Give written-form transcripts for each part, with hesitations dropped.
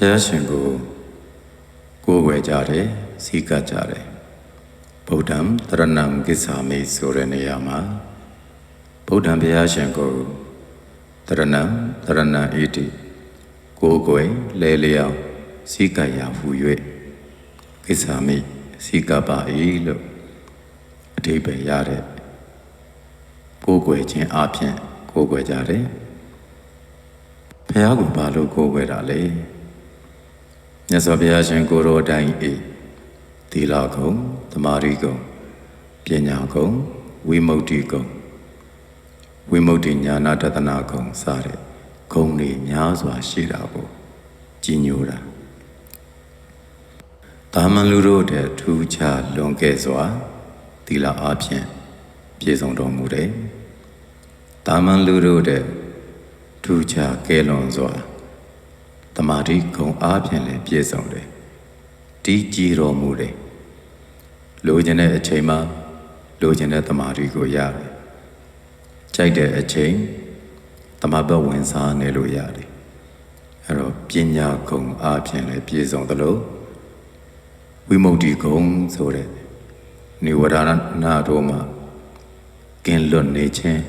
ဘုရားရှင်ကိုယ်ွယ်ကြတယ်စီကကြတယ်ဗုဒ္ဓံတရဏံကိစ္ဆာမိဆိုတဲ့နေရာမှာဗုဒ္ဓံဘုရားရှင်ကိုတရဏံဣတိကိုယ်ွယ်လဲလျောင်းစီကရာဟူ၍ကိစ္ဆာမိစီကပါ၏လို့အဓိပ္ပာယ်ရတဲ့ကိုယ်ွယ်ခြင်းအပြင်ကိုယ်ွယ်ကြတယ်ဘုရားကိုဘာလို့ကိုယ်ွယ်တာလဲမြတ်စွာဘုရားရှင်ကိုယ်တော်တိုင်ဤသီလဂုဏ်သမာဓိဂုဏ်ပညာဂုဏ်ဝိမု ക്തി ဂုဏ်ဝိမု ക്തി ဉာဏတသနာဂုဏ်စတဲ့ဂုဏ်တွေများစွာရှိတာကိုကြီးညိုတာတာမန်လူတို့တဲ့ထူးခြားလွန်ကဲစွာသီလအပြင်ပြည့်စုံတော်မူတယ်တာမန်လူတို့တဲ့ထူးခြားကဲလွန်စွာသမာဓိဂုဏ်အားဖြင့်လည်းပြည့်စုံတယ်တည်ကြည်တော်မူတယ်လိုချင်တဲ့အချိန်မှာလိုချင်တဲ့သမာဓိကိုရတယ်ကြိုက်တဲ့အချိန်သမဘတ်ဝင်စားနေလို့ရတယ်အဲ့တော့ပညာဂုဏ်အားဖြင့်လည်းပြည့်စုံသလိုဝိမု ക്തി ဂုဏ်ဆိုတဲ့နိဝရဏတို့မှာကင်းလွတ်နေခြင်း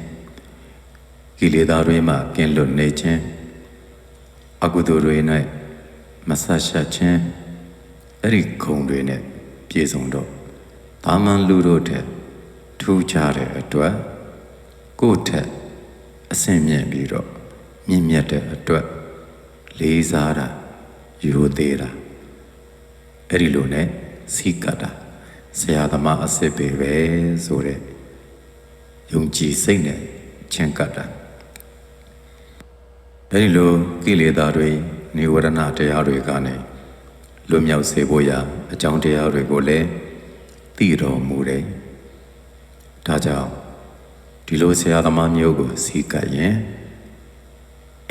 ကိလေသာတွေမှကင်းလွတ်နေခြင်းအကုသိုလ်တွေ၌မဆတ်ရှက်ခြင်းအဲ့ဒီဂုဏ်တွေနဲ့ပြည့်စုံတော့ဘာမှလူတို့ထက်ထူးခြားတဲ့အတွက်ကိုယ့်ထက်အဆင့်မြင့်ပြီးတော့မြင့်မြတ်တဲ့အတွက်လေးစားတာယူသေးတာအဲ့ဒီလိုနဲ့စီကတာဆရာသမားအစ်စ်ပဲဆိုတဲ့ယုံကြည်စိတ်နဲ့ချင်းကတာအဲဒီလိုကိလေသာတွေနိဝရဏတရားတွေကနေလွတ်မြောက်စေဖို့ရာအကြောင်းတရားတွေကိုလည်းသိတော်မူတယ်။ဒါကြောင့်ဒီလိုဆရာသမားမျိုးကိုစီကပ်ရင်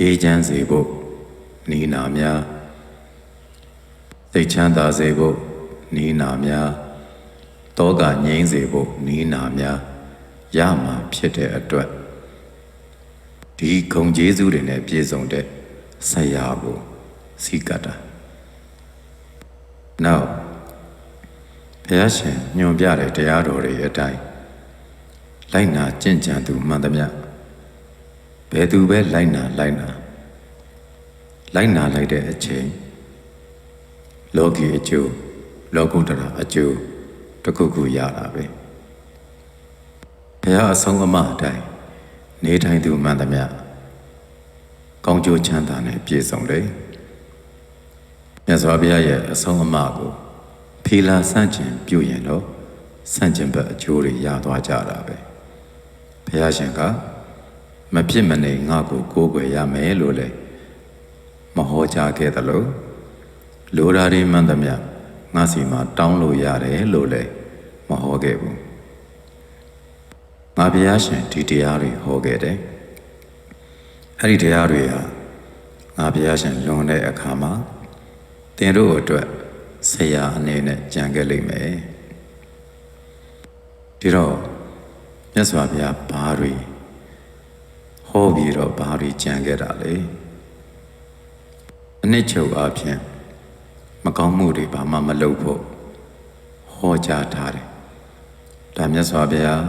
အေးချမ်းစေဖို့နိနာများသိချမ်းသာစေဖို့နိနာများတောကငြိမ်းစေဖို့နိနာများရမှာဖြစ်တဲ့အတွက်ဒီဂုဏ်ကျေးဇူးတွေနဲ့ပြည့်စုံတဲ့ဆရာကိုစီကတာနောက်ဘုရားရှင်ညွှန်ပြတဲ့တရားတော်တွေအတိုင်းလိုက်နာကျင့်ကြံသူမှန်သမျှဘယ်သူပဲလိုက်နာလိုက်တဲ့အချိန်လောကီအကျိုးလောကုတ္တရာအကျိုးတစ်ခုခုရတာပဲဘုရားအဆုံးအမအတိုင်းနေထိုင်သူမှန်သမျှကောင်းကျိုးချမ်းသာနဲ့ပြည့်စုံတယ်မြတ်စွာဘုရားရဲ့အဆုံးအမကိုဖီလာဆန့်ကျင်ပြုရင်တော့ဆန့်ကျင်ဘက်အကျိုးတွေရသွားကြတာပဲဘုရားရှင်ကမဖြစ်မနေငါ့ကိုကိုးကွယ်ရမယ်လို့လေမဟောကြားခဲ့သလိုလိုရာတွေမှန်သမျှငါစီမှာတောင်းလို့ရတယ်လို့လေမဟောခဲ့ဘူးငါဘုရားရှင်ဒီတရားတွေဟောခဲ့တယ်အဲ့ဒီတရားတွေဟာငါဘုရားရှင်လွန်တဲ့အခါမှာသင်တို့အတွက်ဆရာအနေနဲ့ကြံခဲ့လိမ့်မယ်ဒီတော့မြတ်စွာဘုရားဘာတွေဟောပြီးတော့ဘာတွေကြံခဲ့တာလဲအနှစ်ချုပ်အဖြစ်မကောင်းမှုတွေဘာမှမလုပ်ဖို့ဟောကြားထားတယ်ဒါမြတ်စွာဘုရား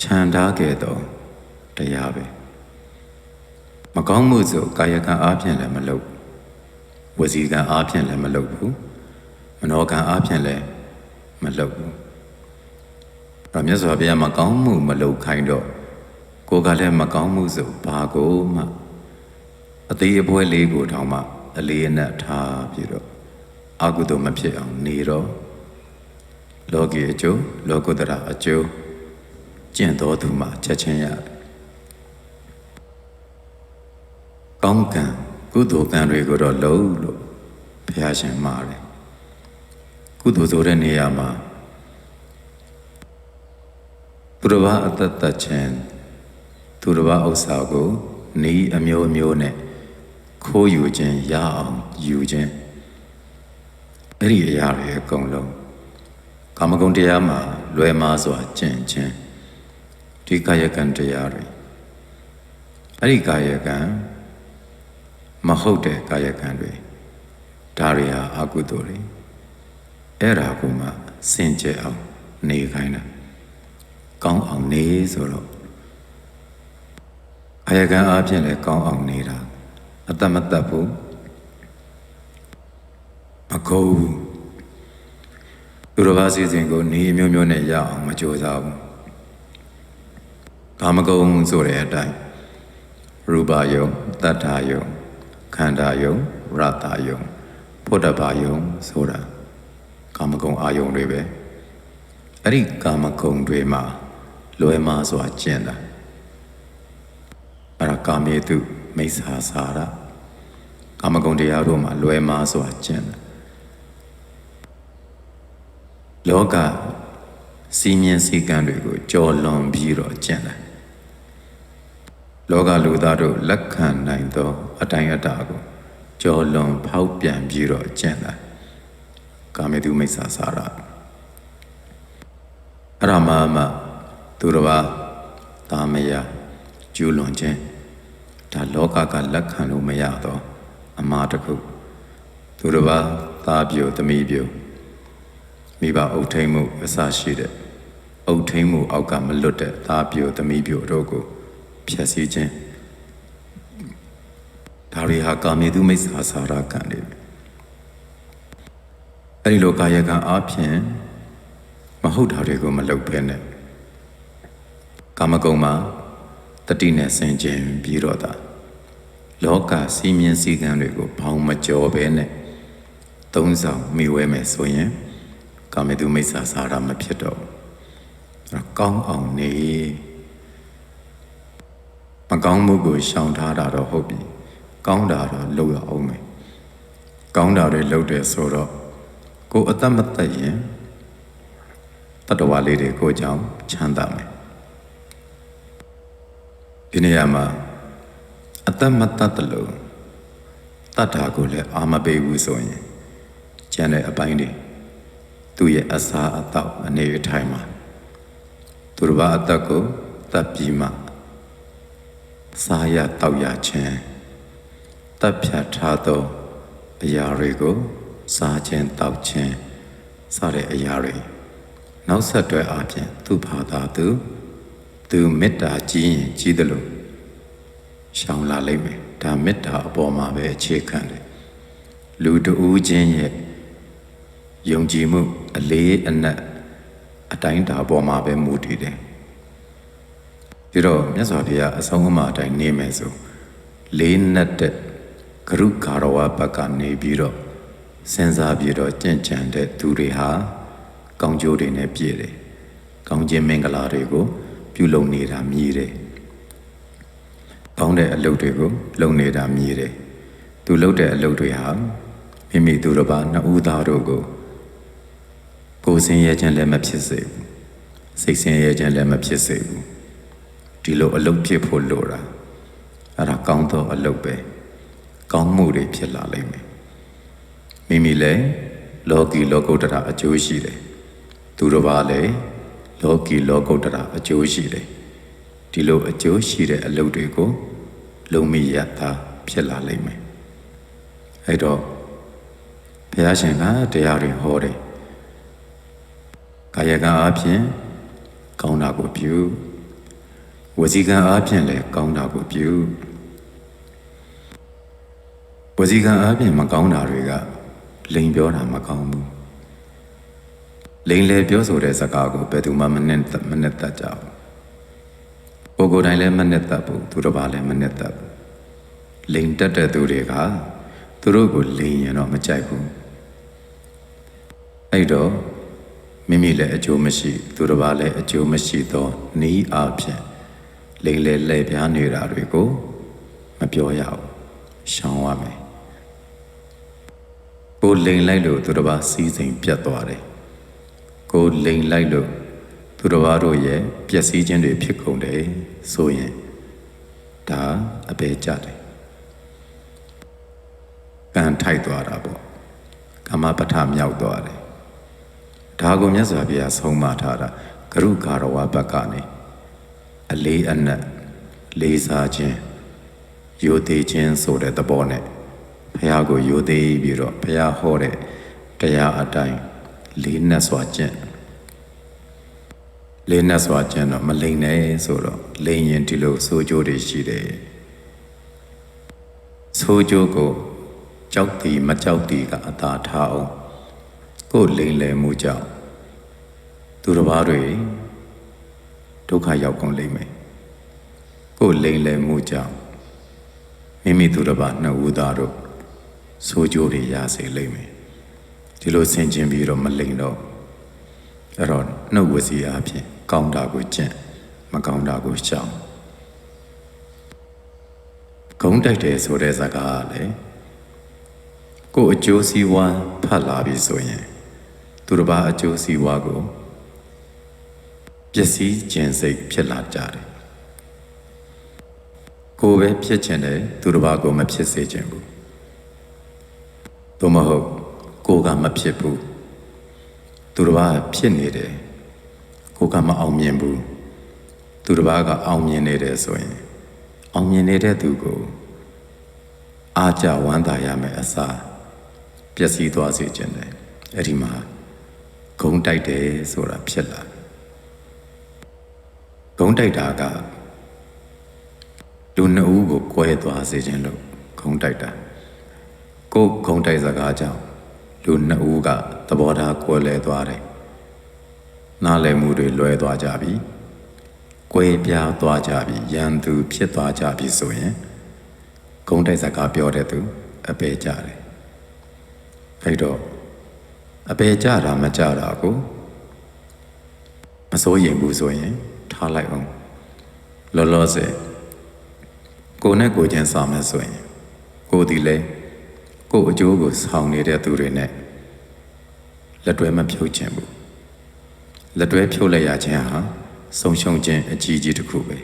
ခြံထားခဲ့တော့တရားပဲမကောင်းမှုဆိုကာယကံအားဖြင့်လည်းမလုပ်ဝစီကံအားဖြင့်လည်းမလုပ်ဘူးမနောကံအားဖြင့်လည်းမလုပ်ဘူးဒါမြတ်စွာဘုရားမကောင်းမှုမလုပ်ခိုင်းတော့ကိုယ်ကလည်းမကောင်းမှုဆိုဘာကိုမှအသေးအပွဲလေးကိုတောင်မှအလေးအနက်ထားပြီးတော့အကုသိုလ်မဖြစ်အောင်နေတော့လောကီအကျိုးလောကုတ္တရာအကျိုးကျင့်တော်သူမှာချက်ချင်းရတယ်ကောင်းကံကုသိုလ်ကံတွေကိုတော့လုံးလို့ဘုရားရှင်မှာတယ်ကုသိုလ်ဆိုတဲ့နေရာမှာသူတစ်ပါးအသက်သက်ခြင်းသူတစ်ပါးဥစ္စာကိုနီးအမျိုးမျိုးနဲ့ခိုးယူခြင်းရအောင်ယူခြင်းအဲ့ဒီအရာတွေအကုန်လုံးကာမဂုဏ်တရားမှာလွယ်မှားစွာကျင့်ခြင်းဒီကာယကံတရားတွေအဲ့ဒီကာယကံမဟုတ်တဲ့ကာယကံတွေ ဒါရီဟာအကုသိုလ်တွေအဲ့ဒါကိုမှစင်ကြယ်အောင်နေခိုင်းတာကောင်းအောင်နေဆိုတော့အယကံအားဖြင့်လည်းကောင်းအောင်နေတာအတ္တမတတ်ဘူးမကိုဘူးသူတော်ဘာစီစဉ်ကိုနေမျိုးမျိုးနဲ့ရအောင်မကြိုးစားဘူးကာမဂုဏ်ဆိုတဲ့အတိုင်းရူပယုံတတ္ထာယုံခန္ဓာယုံရတ္တယုံဘုဒ္ဓဘာယုံဆိုတာကာမဂုဏ်အာယုံတွေပဲအဲ့ဒီကာမဂုဏ်တွေမှာလွယ်မှားစွာကျင့်တာအဲ့ဒါကာမေတုမိစ္ဆာစာရကာမဂုဏ်တရားတို့မှာလွယ်မှားစွာကျင့်တာလောကစီမင်းစည်းကမ်းတွေကိုကြော်လွန်ပြီးတော့ကျင့်တယ်လောကလူသားတို့လက်ခံနိုင်သောအတိုင်းအတာကိုကြော်လွန်ဖောက်ပြန်ပြီးတော့ကျင့်တယ်ကာမေတုမိစ္ဆာစာရအရမသူတော်ဘာတာမယကျူးလွန်ခြင်းဒါလောကကလက်ခံလို့မရတော့အမှားတစ်ခုသူတော်ဘာသားပြိုသမီးပြိုမိဘအုပ်ထိန်မှုအစရှိတဲ့အုပ်ထိန်မှုအောက်ကမလွတ်တဲ့သားပြိုသမီးပြိုတို့ကိုဖျက်ဆီးခြင်းဒါတွေဟာကာမေတုမိစ္ဆာစာရကံတွေအဲဒီလိုကာယကံအားဖြင့်မဟုတ်တာတွေကိုမလုပ်ဘဲနဲ့ကာမဂုဏ်မှာတတိနဲ့ဆင်ခြင်ပြီးတော့တာလောကစီမင်းစည်းကမ်းတွေကိုဘောင်မကျော်ဘဲနဲ့သုံးဆောင်မိဝဲမယ်ဆိုရင်ကာမေတုမိစ္ဆာစာရမဖြစ်တော့ကောင်းအောင်နေမကောင်းမှုကိုရှောင်ထားတာတော့ဟုတ်ပြီကောင်းတာတော့လုပ်ရအောင်မယ်ကောင်းတာတွေလုပ်တယ်ဆိုတော့ကိုယ်အသက်မသက်ရင်တတ္တဝါလေးတွေကိုကြောင့်ချမ်းသာမယ်ဒီနေရာမှာအသက်မသက်တလို့တတ္တာကိုလည်းအာမပေးဘူးဆိုရင်ကျန်တဲ့အပိုင်းတွေသူ့ရဲ့အစာအသောက်အနေအထိုင်မှာသူတစ်ပါးအသက်ကိုတတ်ပြီးမှစားရတောက်ရခြင်းတပ်ဖြတ်ထားသောအရာတွေကိုစားခြင်းတောက်ခြင်းစတဲ့အရာတွေနောက်ဆက်တွဲအပြင်သူ့ဘာသာသူမေတ္တာကြီးရင်ကြီးတယ်လို့ရှောင်လာလိမ့်မယ်ဒါမေတ္တာအပေါ်မှာပဲအခြေခံတယ်လူတဦးချင်းရဲ့ယုံကြည်မှုအလေးအနက်အတိုင်းတာပေါ်မှာပဲမူတည်တယ်ပြီးတော့မြတ်စွာဘုရားအဆုံးအမအတိုင်းနေမယ်ဆိုလေးနက်တဲ့ဂရုကာရဝဘက်ကနေပြီးတော့စဉ်းစားပြီးတော့ကြင်ကြံတဲ့သူတွေဟာကောင်းကျိုးတွေနဲ့ပြည့်တယ်ကောင်းခြင်းမင်္ဂလာတွေကိုပြုလုပ်နေတာမြည်တယ်ကောင်းတဲ့အလုပ်တွေကိုလုပ်နေတာမြည်တယ်သူလုပ်တဲ့အလုပ်တွေဟာမိမိသူတစ်ပါးနှစ်ဦးသားတို့ကိုယ်ဆင်းရဲခြင်းလည်းမဖြစ်စေဘူးစိတ်ဆင်းရဲခြင်းလည်းမဖြစ်စေဘူးဒီလိုအလုပ်ဖြစ်ဖို့လိုတာအဲ့ဒါကောင်းသောအလုပ်ပဲကောင်းမှုတွေဖြစ်လာလိမ့်မယ်မိမိလည်းလောကီလောကုတ္တရာအကျိုးရှိတယ်သူတစ်ပါးလည်းလောကီလောကုတ္တရာအကျိုးရှိတယ်ဒီလိုအကျိုးရှိတဲ့အလုပ်တွေကိုလုံးမိရတာဖြစ်လာလိမ့်မယ်အဲ့တော့ဘုရားရှင်ကတရားတွေဟောတယ်ကာယကံအားဖြင့်ကောင်းတာကိုပြုဝစီကံအားဖြင့်လည်းကောင်းတာကိုပြုဝစီကံအားဖြင့်မကောင်းတာတွေကလိန်ပြောတာမကောင်းဘူးလိန်လေပြောဆိုတဲ့စကားကိုဘယ်သူမှမနဲ့တတ်ကြဘူးကိုယ်တိုင်းလည်းမနဲ့တတ်ဘူးသူတစ်ပါးလည်းမနဲ့တတ်ဘူးလိန်တက်တဲ့သူတွေကသူတို့ကိုလိန်ရင်တော့မကြိုက်ဘူးအဲ့တော့မိမိလည်းအကျိုးမရှိသူတစ်ပါးလည်းအကျိုးမရှိသောနီးအားဖြင့်လိန်လေလှည့်ပြားနေတာတွေကိုမပြောရဘူးရှောင်ရမယ်ကိုလိန်လိုက်လို့သူတစ်ပါးစီးစိမ်ပြတ်သွားတယ်ကိုလိန်လိုက်လို့သူတစ်ပါးတို့ရဲ့ပျက်စီးခြင်းတွေဖြစ်ကုန်တယ်ဆိုရင်ဒါအပေကြတယ်ကံထိုက်သွားတာပေါ့ကမ္မပဋ္ဌာမြောက်သွားတယ်ဒါကိုမြတ်စွာဘုရားဆုံးမထားတာဂရုကာရဝဘက်ကနေအလေးအနက်လေးစားခြင်းယိုသေးခြင်းဆိုတဲ့သဘောနဲ့ ဖះကိုယိုသေးပြီးတော့ဖះဟောတဲ့တရားအတိုင်းလေးနက်စွာကျင့်လေးနက်စွာကျင့်တော့မလိမ့်နဲ့ဆိုတော့လိမ့်ရင်ဒီလိုဆိုးကျိုးတွေရှိတယ်ဆိုးကျိုးကိုကြောက်တီမကြောက်တီကအသာထားအောင်ကိုယ်လိမ့်လေမှုကြောင့်သူတစ်ပါးတွေဒုက္ခရောက်ကုန်လိမ့်မယ်ကိုယ်လိမ့်လေမှုကြောင့်မိမိသူတစ်ပါးနှစ်ဦးသားတို့ဆိုးကျိုးတွေရစေလိမ့်မယ်ဒီလိုဆင်ခြင်ပြီးတော့မလိမ့်တော့အဲ့တော့နှုတ်ဝစီအဖြစ်ကောင်းတာကိုကျင့်မကောင်းတာကိုရှောင်ဂုံးတိုက်တယ်ဆိုတဲ့စကားကလည်းကိုယ်အကျိုးစီးပွားဖတ်လာပြီဆိုရင်သူတစ်ပါးအကျိုးစီးပွားကိုပျက်စီးခြင်းစိတ်ဖြစ်လာကြတယ်ကိုယ်ပဲဖြစ်ခြင်းတယ်သူတစ်ပါးကိုမဖြစ်စေခြင်းဘူးသို့မဟုတ်ကိုယ်ကမဖြစ်ဘူးသူတစ်ပါးဖြစ်နေတယ်ကိုယ်ကမအောင်မြင်ဘူးသူတစ်ပါးကအောင်မြင်နေတယ်ဆိုရင်အောင်မြင်နေတဲ့သူကိုအားကြဝမ်းသာရမယ်အစားပျက်စီးသွားစေခြင်းတယ်အဲ့ဒီမှာဂုံးတိုက်တယ်ဆိုတာဖြစ်လာဂုံးတိုက်တာကလူနှစ်ဦးကိုကွဲသွားစေခြင်းလို့ဂုံးတိုက်တာကိုယ်ဂုံးတိုက်စကားကြောင့်လူနှစ်ဦးကသဘောထားကွဲလဲသွားတယ်နားလည်မှုတွေလွဲသွားကြပြီကွဲပြားသွားကြပြီရန်သူဖြစ်သွားကြပြီဆိုရင်ဂုံးတိုက်စကားပြောတဲ့သူအပေကြတယ်အဲ့တော့အပေကြတာမကြတာကိုမစိုးရင်ဘူးဆိုရင်ထားလိုက်အောင်လောလောဆယ်ကိုယ်နဲ့ကိုယ်ချင်းစာမယ်ဆိုရင်ကိုယ်ဒီလေကိုယ်အကျိုးကိုဆောင်နေတဲ့သူတွေနဲ့လက်တွဲမဖြုတ်ခြင်းဘူးလက်တွဲဖြုတ်လိုက်ရခြင်းဟာဆုံးရှုံးခြင်းအကြီးကြီးတစ်ခုပဲ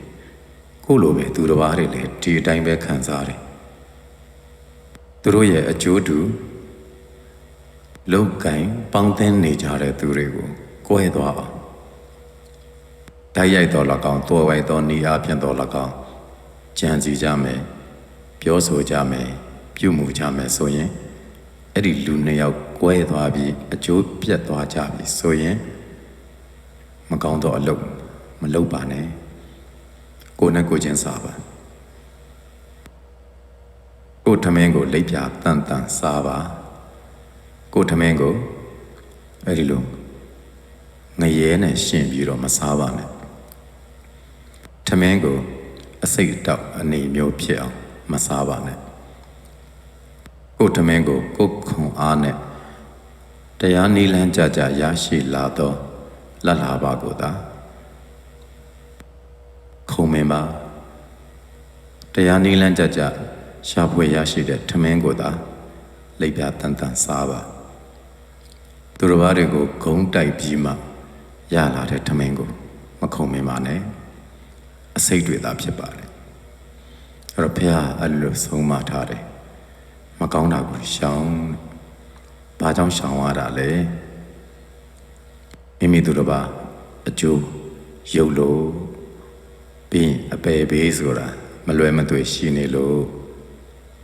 ကိုလိုပဲသူတစ်ပါးတွေလည်းဒီအတိုင်းပဲခံစားတယ်သူတို့ရဲ့အကျိုးတူလောက်ကင်ပေါင်းသင်းနေကြတဲ့သူတွေကိုကိုယ်သွားအောင်တိုက်ရိုက်တော်၎င်းတော်ဝိုက်တော်နေအားဖြင့်တော်၎င်းကြံစည်ကြမယ်ပြောဆိုကြမယ်ပြုမှုကြမယ်ဆိုရင်အဲ့ဒီလူနှစ်ယောက်ကွဲသွားပြီးအကျိုးပြတ်သွားကြပြီဆိုရင်မကောင်းတော့အလုပ်မလုပ်ပါနဲ့ကိုယ်နဲ့ကိုယ်ချင်းစားပါကိုယ်ထမင်းကိုလိပ်ပြတန်တန်စားပါကိုယ်ထမင်းကိုအဲ့ဒီလိုငရဲနဲ့ရှင်ပြီးတော့မစားပါနဲ့ထမင်းကိုအစိတ်တောက်အနေမျိုးဖြစ်အောင်မစားပါနဲ့ကိုယ်ထမင်းကိုကိုယ်ခွန်အားနဲ့တရားနိလန်းကြကြရရှိလာတော့လတ်လာပါကိုသာခုံမင်းပါတရားနိလန်းကြကြရှာဖွေရရှိတဲ့ထမင်းကိုသာလိပ်ပြတန်တန်စားပါသူတစ်ပါးတွေကိုဂုံးတိုက်ပြီးမှရလာတဲ့ထမင်းကိုမခုံမင်းပါနဲ့အစိတ်တွေသာဖြစ်ပါတယ်အဲ့တော့ဘုရားအဲ့လိုဆုံးမထားတယ်မကောင်းတာကိုရှောင်ဘာကြောင့်ရှောင်ရတာလဲမိမိသူတစ်ပါးအကျိုးရုပ်လို့ပြီးအပေဘေးဆိုတာမလွယ်မသွေရှိနေလို့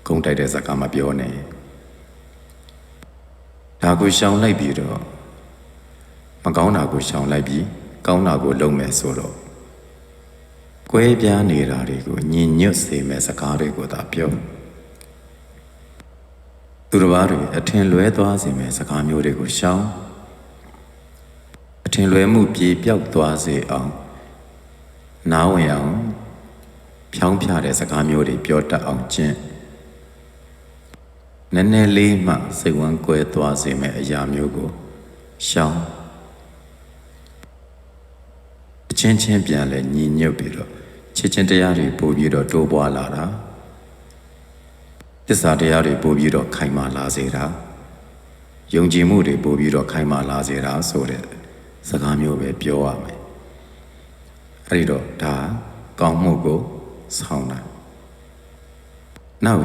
ဂုံးတိုက်တဲ့စကားမပြောနဲ့ဒါကိုရှောင်လိုက်ပြီးတော့မကောင်းတာကိုရှောင်လိုက်ပြီးကောင်းတာကိုလုပ်မယ်ဆိုတော့ကွဲပြားနေတာတွေကိုညင်ညွတ်စေမဲ့စကားတွေကိုသာပြောသူတစ်ပါးတွေအထင်လွဲသွားစေမဲ့စကားမျိုးတွေကိုရှောင်အထင်လွဲမှုပြေပြောက်သွားစေအောင်နားဝင်အောင်ဖြောင်းဖြတဲ့စကားမျိုးတွေပြောတတ်အောင်ကျင့်နည်းနည်းလေးမှစိတ်ဝမ်းကွဲသွားစေမဲ့အရာမျိုးကိုရှောင်အချင်းချင်းပြန်လဲညီညွတ်ပြီးတော့ချစ်ချင်းတရားတွေပို့ပြီးတော့တိုးပွားလာတာသစ္စာတရားတွေပို့ပြီးတော့ခိုင်မာလာစေတာယုံကြည်မှုတွေပို့ပြီးတော့ခိုင်မာလာစေတာဆိုတဲ့စကားမျိုးပဲပြောရမယ်အဲ့ဒီတော့ဒါကောင်းမှုကိုဆောင်တာနောက်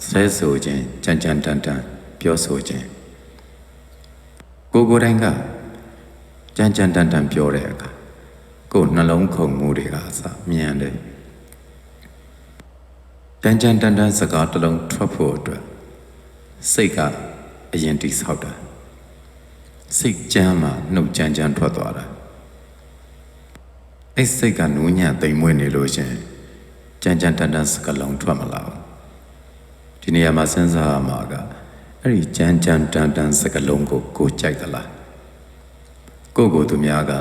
ဆဲဆိုခြင်းကြမ်းကြမ်းတမ်းတမ်းပြောဆိုခြင်းကိုယ်တိုင်ကကြမ်းကြမ်းတမ်းတမ်းပြောတဲ့အခါကိုယ်နှလုံးခုန်မှုတွေကအစမြန်တယ်ကြမ်းကြမ်းတမ်းတမ်းစကားတစ်လုံးထွက်ဖို့အတွက် စိတ်ကအရင်တိဆောက်တာစိတ်ကြမ်းမှနှုတ်ကြမ်းထွက်သွားတာအဲ့စိတ်ကနူးညံ့သိမ်မွေ့နေလို့ရှင်ကြမ်းတန်စကလုံးထွက်မလာဘူးဒီနေရာမှာစဉ်းစားရမှာကအဲ့ဒီကြမ်းတန်စကလုံးကိုကြိုက်သလားကိုသူများက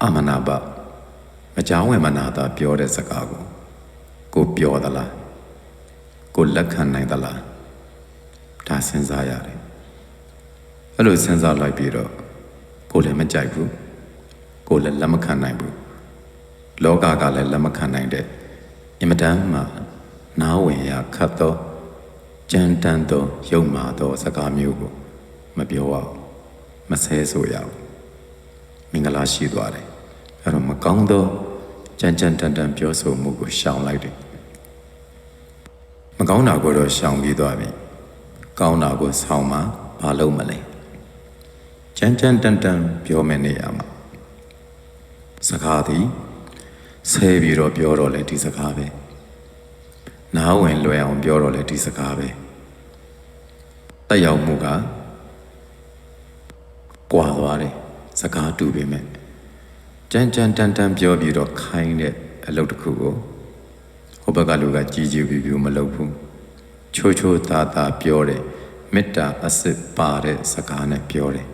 အမနာပမကြောင်းဝင်မနာတာပြောတဲ့စကားကိုပြောသလားကိုလက်ခံနိုင်သလားဒါစဉ်းစားရတယ်အဲ့လိုစဉ်းစားလိုက်ပြီးတော့ကိုလည်းမကြိုက်ဘူးကိုလည်းလက်မခံနိုင်ဘူးလောကကလည်းလက်မခံနိုင်တဲ့အင်မတန်မှနားဝင်ရခတ်သောကြမ်းတမ်းသောယုံမာသောစကားမျိုးကိုမပြောရဘူးမဆဲဆိုရဘူးမင်္ဂလာရှိသွားတယ်အဲ့တော့မကောင်းသောကြမ်းတန်ပြောဆိုမှုကိုရှောင်လိုက်တယ်မကောင်းတာကိုတော့ရှောင်ပြီးသွားပြီကောင်းတာကိုဆောင်မှမလုပ်မလဲကြမ်းတန်ပြောမယ်နေရမှာစကားသည်ဆဲပြီးတော့ပြောတော့လေဒီစကားပဲနားဝင်လွယ်အောင်ပြောတော့လေဒီစကားပဲတက်ရောက်မှုကကွာသွားတယ်စကားတူပေမဲ့ကြမ်းတန်ပြောပြီးတော့ခိုင်းတဲ့အလုပ်တစ်ခုကိုဟိုဘက်ကလူကကြီးပြူမလုပ်ဘူးချိုသားပြောတယ်မေတ္တာအစစ်ပါတဲ့စကားနဲ့ပြောတယ်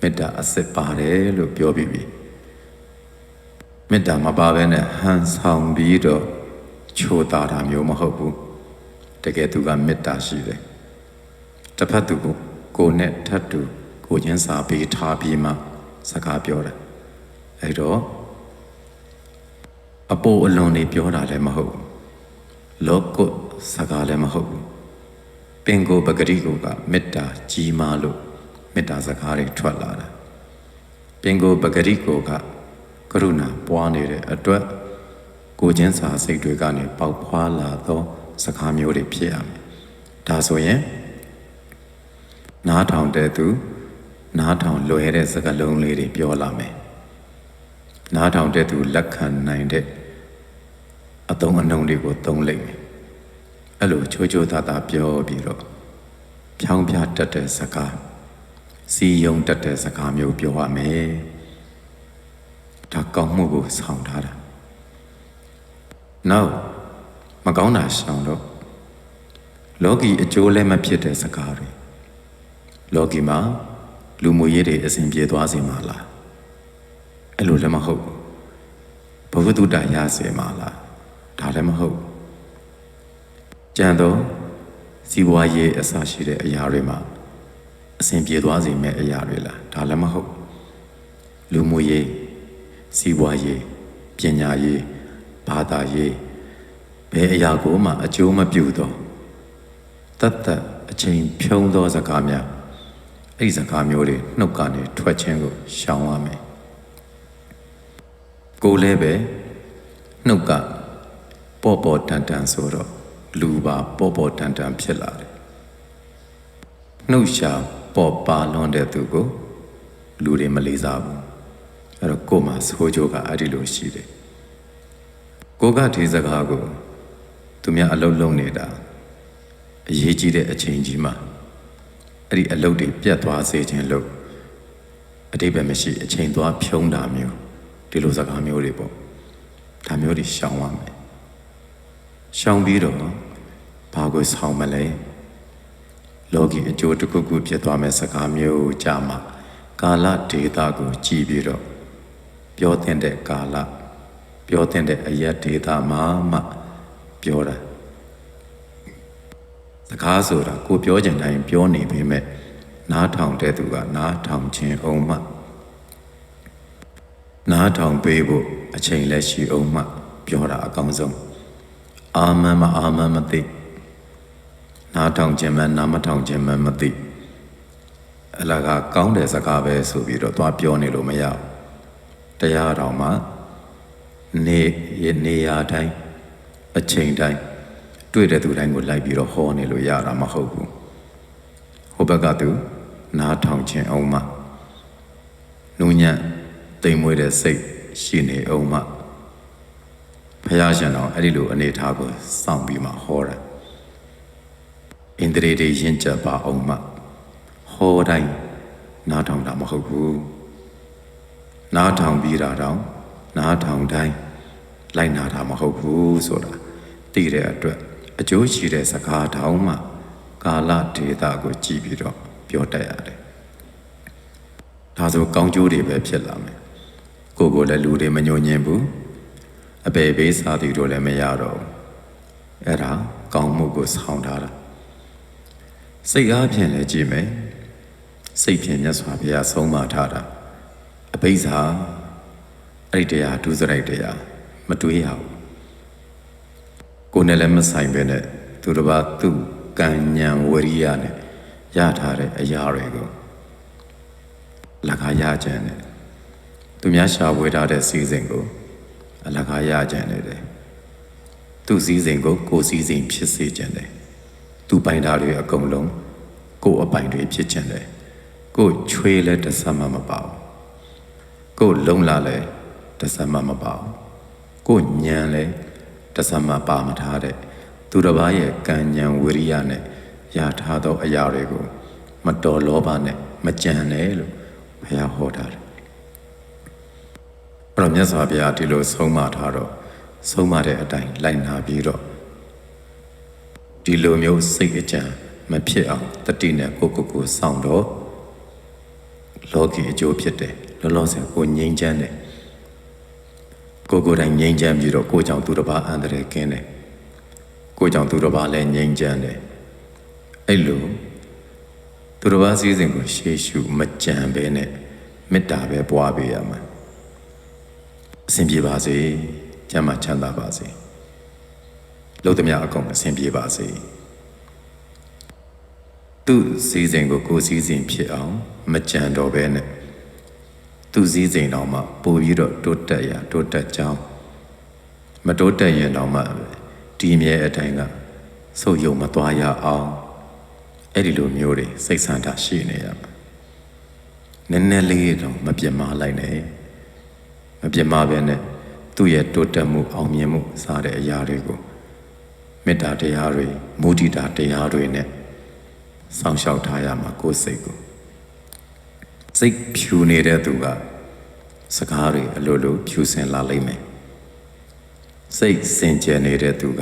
မေတ္တာအစစ်ပါတယ်လို့ပြောပြီးပြီမေတ္တာမပါဘဲနဲ့ဟန်ဆောင်ပြီးတော့ချိုသားတာမျိုးမဟုတ်ဘူးတကယ်သူကမေတ္တာရှိတယ်တစ်ဖက်သူကိုနဲ့ထပ်တူကိုချင်းစာပေးထားပြီးမှစကားပြောတယ်အဲ့တော့အပေါ်အလွန်နေပြောတာလည်းမဟုတ်ဘူးလောကုစကားလည်းမဟုတ်ဘူးပင်ကိုပဂရိကိုကမေတ္တာကြီးမားလို့မေတ္တာစကားတွေထွက်လာတာပင်ကိုပဂရိကိုကကရုဏာပွားနေတဲ့အတွက်ကိုချင်းစာစိတ်တွေကနေပေါက်ဖွာလာသောစကားမျိုးတွေဖြစ်ရမယ်ဒါဆိုရင်နားထောင်တဲ့သူနားထောင်လွယ်တဲ့စကားလုံးလေးတွေပြောလာမယ်နားထောင်တဲ့သူလက်ခံနိုင်တဲ့အသုံးအနှုန်းတွေကိုသုံးလိုက်မယ်အဲ့လိုချိုသားပြောပြီးတော့ဖြောင်းပြတတ်တဲ့စကားစီယုံတတ်တဲ့စကားမျိုးပြောရမယ်ဒါကောင်းမှုကိုဆောင်ထားတာနောက်မကောင်းတာရှောင်တော့လောကီအကျိုးလည်းမဖြစ်တဲ့စကားတွေလောကီမှာလူမှုရေးတွေအစဉ်ပြေသွားစေမှာလားအဲ့လိုလည်းမဟုတ်ဘူးဘဝတုတ္တရစေမှာလားဒါလည်းမဟုတ်ကြံတော့စီးပွားရေးအစရှိတဲ့အရာတွေမှာအစဉ်ပြေသွားစေမယ့်အရာတွေလားဒါလည်းမဟုတ်လူမှုရေးစီးပွားရေးပညာရေးဘာသာရေးဘယ်အရာကိုမှအကျိုးမပြုတော့တတ်အချိန်ဖြုံးသောစကားများအဲ့ဒီစကားမျိုးတွေနှုတ်ကနေထွက်ခြင်းကိုရှောင်ရမယ်ကိုလည်းပဲနှုတ်ကပေါ်တန်ဆိုတော့လူပါပေါ်တန်ဖြစ်လာတယ်နှုတ်ရှာပေါ်ပါလွန်တဲ့သူကိုလူတွေမလေးစားဘူးအဲ့တော့ကိုယ်မှာဆိုးကြိုးကအဲ့ဒီလိုရှိတယ်ကိုကဒီစကားကိုသူများအလုပ်လုပ်နေတာအရေးကြီးတဲ့အချိန်ကြီးမှာအဲ့ဒီအလုပ်တွေပြတ်သွားစေခြင်းလို့အတိတ်ပဲမရှိအချိန်သွားဖြုံးတာမျိုးဒီလိုစကားမျိုးတွေပေါ့ဒါမျိုးတွေရှောင်ရမယ်ရှောင်ပြီးတော့ဘာကိုဆောင်မလဲလောကီအကျိုးတစ်ခုခုဖြစ်သွားမဲ့စကားမျိုးကြာမှာကာလဒေတာကိုကြည်ပြီးတော့ပြောတဲ့ကာလပြောတဲ့အရက်ဒေတာမှာမှပြောတာစကားဆိုတာကိုပြောချင်တိုင်းပြောနေပေမဲ့နားထောင်တဲ့သူကနားထောင်ခြင်းအောင်မှနားထောင်ပေးဖို့အချိန်လည်းရှိအောင်မှပြောတာအကောင်းဆုံးအာမန်မသိနားထောင်ခြင်းနားမထောင်ခြင်းမသိအလကားကောင်းတဲ့စကားပဲဆိုပြီးတော့သွားပြောနေလို့မရဘူးတရားတော်မှာနေရာတိုင်းအချိန်တိုင်းတွေ့တဲ့သူတိုင်းကိုလိုက်ပြီးတော့ဟောနေလို့ရတာမဟုတ်ဘူးဟိုဘက်ကသူနားထောင်ခြင်းအောင်မှနူးညံ့တိမ်မွေးတဲ့စိတ်ရှိနေအောင်မှဘုရားရှင်တော်အဲ့ဒီလိုအနေထားကိုစောင့်ပြီးမှဟောတာ ဣန္ဒြေတွေရင့်ကျက်ပါအောင်မှဟောတိုင်းနားထောင်တာမဟုတ်ဘူးနားထောင်ပြီးတာတော့နားထောင်တိုင်းလိုက်နာတာမဟုတ်ဘူးဆိုတာသိတဲ့အတွက်အကျိုးရှိတဲ့စကားတောင်မှကာလဒေသကိုကြည့်ပြီးတော့ပြောတတ်ရတယ်ဒါဆိုကောင်းကျိုးတွေပဲဖြစ်လာမယ်ကိုယ်လည်းလူတွေမညှို့ညင်ဘူးအပေဘေးစားသူတို့လည်းမရတော့ဘူးအဲ့ဒါကောင်းမှုကိုဆောင်ထားတာစိတ်အားဖြင့်လည်းကြည့်မယ်စိတ်ဖြင့်မြတ်စွာဘုရားဆုံးမထားတာအဘိဇာအဲ့ဒီတရားဒုစရိုက်တရားမတွေးရဘူးကိုယ်နဲ့လည်းမဆိုင်ပဲနဲ့သူတစ်ပါးသူ့ကံဉဏ်ဝရိယနဲ့ရထားတဲ့အရာတွေကိုလကားရကြတယ်သူများရှာဝေထားတဲ့စီစဉ်ကိုအလကားရကြတယ်သူ့စီစဉ်ကိုကိုယ်စီစဉ်ဖြစ်စေကြတယ်သူပိုင်တာတွေအကုန်လုံးကိုယ်အပိုင်တွေဖြစ်ခြင်းတယ်ကိုယ်ချွေးလဲတစ်စက်မှမပါဘူးကိုယ်လုံးလာလဲတစ်စက်မှမပါဘူးကိုယ်ညံလဲတစ်စက်မှပါမထားတဲ့သူတစ်ပါးရဲ့ကံဉဏ်ဝိရိယနဲ့ရထားသောအရာတွေကိုမတော်လောဘနဲ့မကြံနဲ့လို့ဘုရားဟောထားတယ်အဲ့တော့မြတ်စွာဘုရားဒီလိုဆုံးမထားတော့ဆုံးမတဲ့အတိုင်းလိုက်နာပြီးတော့ဒီလိုမျိုးစိတ်အကြံမဖြစ်အောင်တတိနဲ့ကိုစောင့်တော့လောကီအကျိုးဖြစ်တယ်လောလောဆယ်ကိုငြိမ်းချမ်းတယ်ကိုယ်တိုင်ငြိမ်းချမ်းပြီးတော့ကိုကြောင့်သူတစ်ပါးအန္တရာယ်ကင်းတယ်ကိုကြောင့်သူတစ်ပါးလည်းငြိမ်းချမ်းတယ်အဲ့လိုသူတစ်ပါးစည်းစိမ်ကိုရှေ့ရှုမကြံပဲနဲ့မေတ္တာပဲပွားပေးရမှာအစဉ်ပြေပါစေကျမ်းမာချမ်းသာပါစေလို့သမျှအကုန်အစဉ်ပြေပါစေသူစည်းစိမ်ကိုကိုစည်းစိမ်ဖြစ်အောင်မကြံတော့ပဲနဲ့သူစည်းစိမ်တော်မှာပို့ပြီးတော့တိုးတက်ရတိုးတက်ကြောင်းမတိုးတက်ရင်တော့မှဒီမြဲအတိုင်းကဆုပ်ယုံမသွားရအောင်အဲ့ဒီလိုမျိုးတွေစိတ်ဆန္ဒရှိနေရမှာနည်းနည်းလေးတော့မပြတ်မလိုက်နဲ့မပြတ်မပဲနဲ့သူ့ရဲ့တိုးတက်မှုအောင်မြင်မှုစတဲ့အရာတွေကိုမေတ္တာတရားတွေမုဒိတာတရားတွေနဲ့စောင့်ရှောက်ထားရမှာကိုယ်စိတ်ကိုစိတ်ဖြူနေတဲ့သူကစကားတွေအလိုလိုဖြူစင်လာလိမ့်မယ်စိတ်စင်ကြယ်နေတဲ့သူက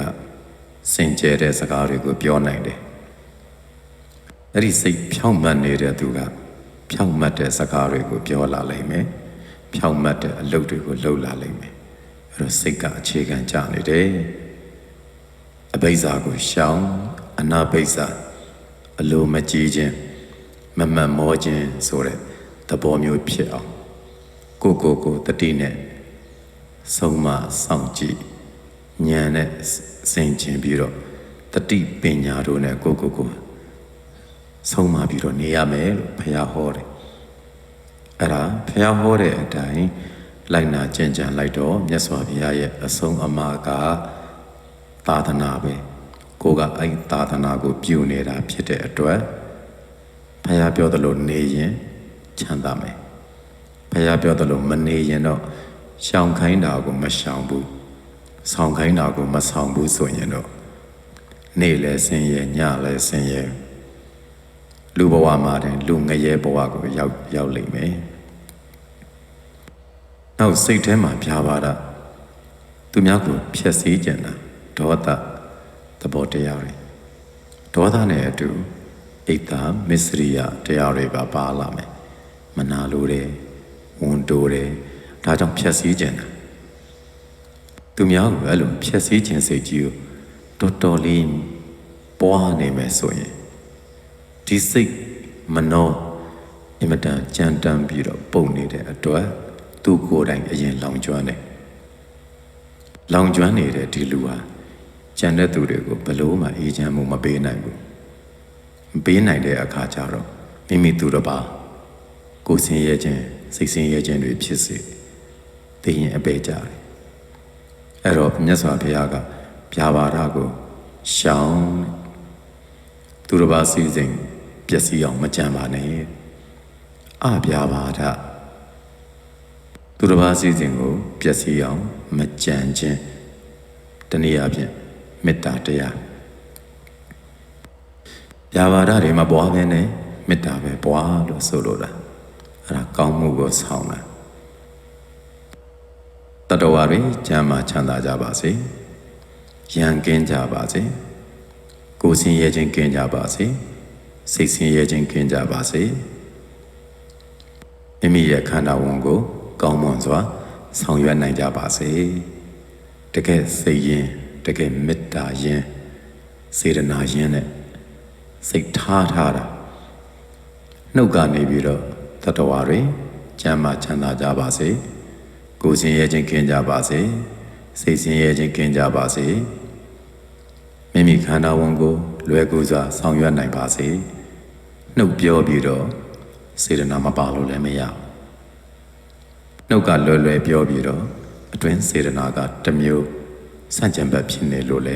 စင်ကြယ်တဲ့စကားတွေကိုပြောနိုင်တယ်အဲ့ဒီစိတ်ဖြောင့်မတ်နေတဲ့သူကဖြောင့်မတ်တဲ့စကားတွေကိုပြောလာလိမ့်မယ်ဖြောင့်မတ်တဲ့အလုပ်တွေကိုလုပ်လာလိမ့်မယ်အဲ့တော့စိတ်ကအခြေခံကျနေတယ်အဘိဇာကိုရှောင်အနာဘိဇာအလိုမကြည့်ခြင်းမမှတ်မောခြင်းဆိုတဲ့သဘောမျိုးဖြစ်အောင်ကိုတတိနဲ့ဆုံးမဆောင်ကြည့်ဉာဏ်နဲ့စင်ကျင်ပြီးတော့တတိပညာတို့နဲ့ကိုဆုံးမပြီးတော့နေရမယ်လို့ဘုရားဟောတယ်အဲ့ဒါဘုရားဟောတဲ့အတိုင်းလိုက်နာကျင့်ကြံလိုက်တော့မြတ်စွာဘုရားရဲ့အဆုံးအမကသာသနာပဲကိုကအဲ့သာသနာကိုပြုနေတာဖြစ်တဲ့အတွက်ဘုရားပြောသလိုနေရင်ချမ်းသာမယ်ဘုရားပြောသလိုမနေရင်တော့ရှောင်ခိုင်းတာကိုမရှောင်ဘူးဆောင်ခိုင်းတာကိုမဆောင်ဘူးဆိုရင်တော့နေလဲဆင်းရဲညလဲဆင်းရဲလူဘဝမှာတည်းလူငရဲဘဝကိုရောက်လိမ့်မယ်နောက်စိတ်ထဲမှာပြာပါတာသူများကိုဖျက်ဆီးကြတာဒေါသသဘောတရားတွေဒေါသနဲ့အတူဣဒ္ဓမစ္စရိယတရားတွေပါလာမယ်မနာလိုတယ်ဝန်တိုးတယ်ဒါကြောင့်ဖျက်ဆီးကြတာသူများကိုအဲ့လိုဖျက်ဆီးခြင်းစိတ်ကြီးကိုတော်လေးပွားနေမယ်ဆိုရင်ဒီစိတ်မနှောအင်မတန်ကြမ်းတမ်းပြီးတော့ပုံနေတဲ့အတွက်သူကိုယ်တိုင်အရင်လောင်ကျွမ်းတယ်လောင်ကျွမ်းနေတဲ့ဒီလူဟာကြံတဲ့သူတွေကိုဘလို့မှအေးချမ်းမှုမပေးနိုင်ဘူးမပေးနိုင်တဲ့အခါကျတော့မိမိသူတစ်ပါးကိုယ်ဆင်းရဲခြင်းစိတ်ဆင်းရဲခြင်းတွေဖြစ်စေသိရင်အပေကြတယ်အဲ့တော့မြတ်စွာဘုရားကပြာပါဒကိုရှောင်သူတစ်ပါးစီစဉ်ပျက်စီးအောင်မကြံပါနဲ့အပြာပါဒသူတစ်ပါးစီစဉ်ကိုပျက်စီးအောင်မကြံခြင်းတနည်းအားဖြင့်မေတ္တာတရား ဗျာပါဒတွေမပွားဘဲနဲ့မေတ္တာပဲပွားလို့ဆိုလိုတာအဲ့ဒါကောင်းမှုကိုဆောင်တာတတ္တဝါတွေကျမ်းမာချမ်းသာကြပါစေရန်ကင်းကြပါစေကိုယ်ဆင်းရဲခြင်းကင်းကြပါစေစိတ်ဆင်းရဲခြင်းကင်းကြပါစေမိမိရဲ့ခန္ဓာဝန်ကိုကောင်းမွန်စွာဆောင်ရွက်နိုင်ကြပါစေတကယ်စိတ်ရင်တကယ်မေတ္တာရင်စေတနာရင်နဲ့စိတ်ထားတာနှုတ်ကနေပြီးတော့တတ္တဝါတွေကျမ်းမာချမ်းသာကြပါစေကိုယ်ဆင်းရဲခြင်းကင်းကြပါစေစိတ်ဆင်းရဲခြင်းကင်းကြပါစေမိမိခန္ဓာဝန်ကိုလွယ်ကူစွာဆောင်ရွက်နိုင်ပါစေနှုတ်ပြောပြီးတော့စေတနာမပါလို့လည်းမရနှုတ်ကလွယ်လွယ်ပြောပြီးတော့အတွင်းစေတနာကတစ်မျိုးစန့်ကျင်ဘက်ဖြစ်နေလို့လေ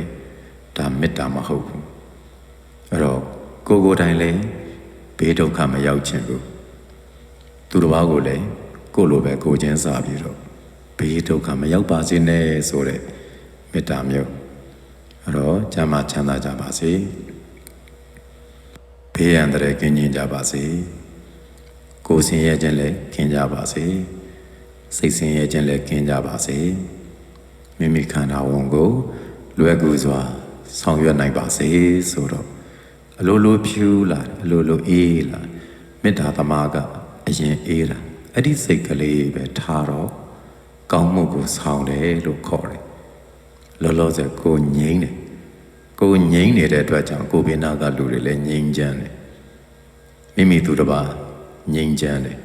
ဒါမေတ္တာမဟုတ်ဘူးအဲ့တော့ကိုယ်တိုင်လည်းဘေးဒုက္ခမရောက်ခြင်းဘူးသူတစ်ပါးကိုလည်းကိုယ်လိုပဲကိုချင်းစားပြီးတော့ဘေးဒုက္ခမရောက်ပါစေနဲ့ဆိုတဲ့မေတ္တာမျိုးအဲ့တော့ကျမ်းမာချမ်းသာကြပါစေဘေးရန်တဲ့ကင်းကျင်ကြပါစေကိုယ်ဆင်းရဲခြင်းလည်းကင်းကြပါစေစိတ်ဆင်းရဲခြင်းလည်းကင်းကြပါစေမိမိခန္ဓာဝန်ကိုလွယ်ကူစွာဆောင်ရွက်နိုင်ပါစေဆိုတော့အလိုလိုဖြူလာအလိုလိုအေးလာမေတ္တာသမားကအရင်အေးလာအဲ့ဒီစိတ်ကလေးပဲထားတော့ကောင်းမှုကိုဆောင်တယ်လို့ခေါ်တယ်လောလောဆယ်ကိုငြိမ့်တယ်ကိုငြိမ့်နေတဲ့အတွက်ကြောင့်ကိုဘေနာကလူတွေလည်းငြိမ့်ချမ်းတယ်မိမိသူတစ်ပါးငြိမ့်ချမ်းတယ်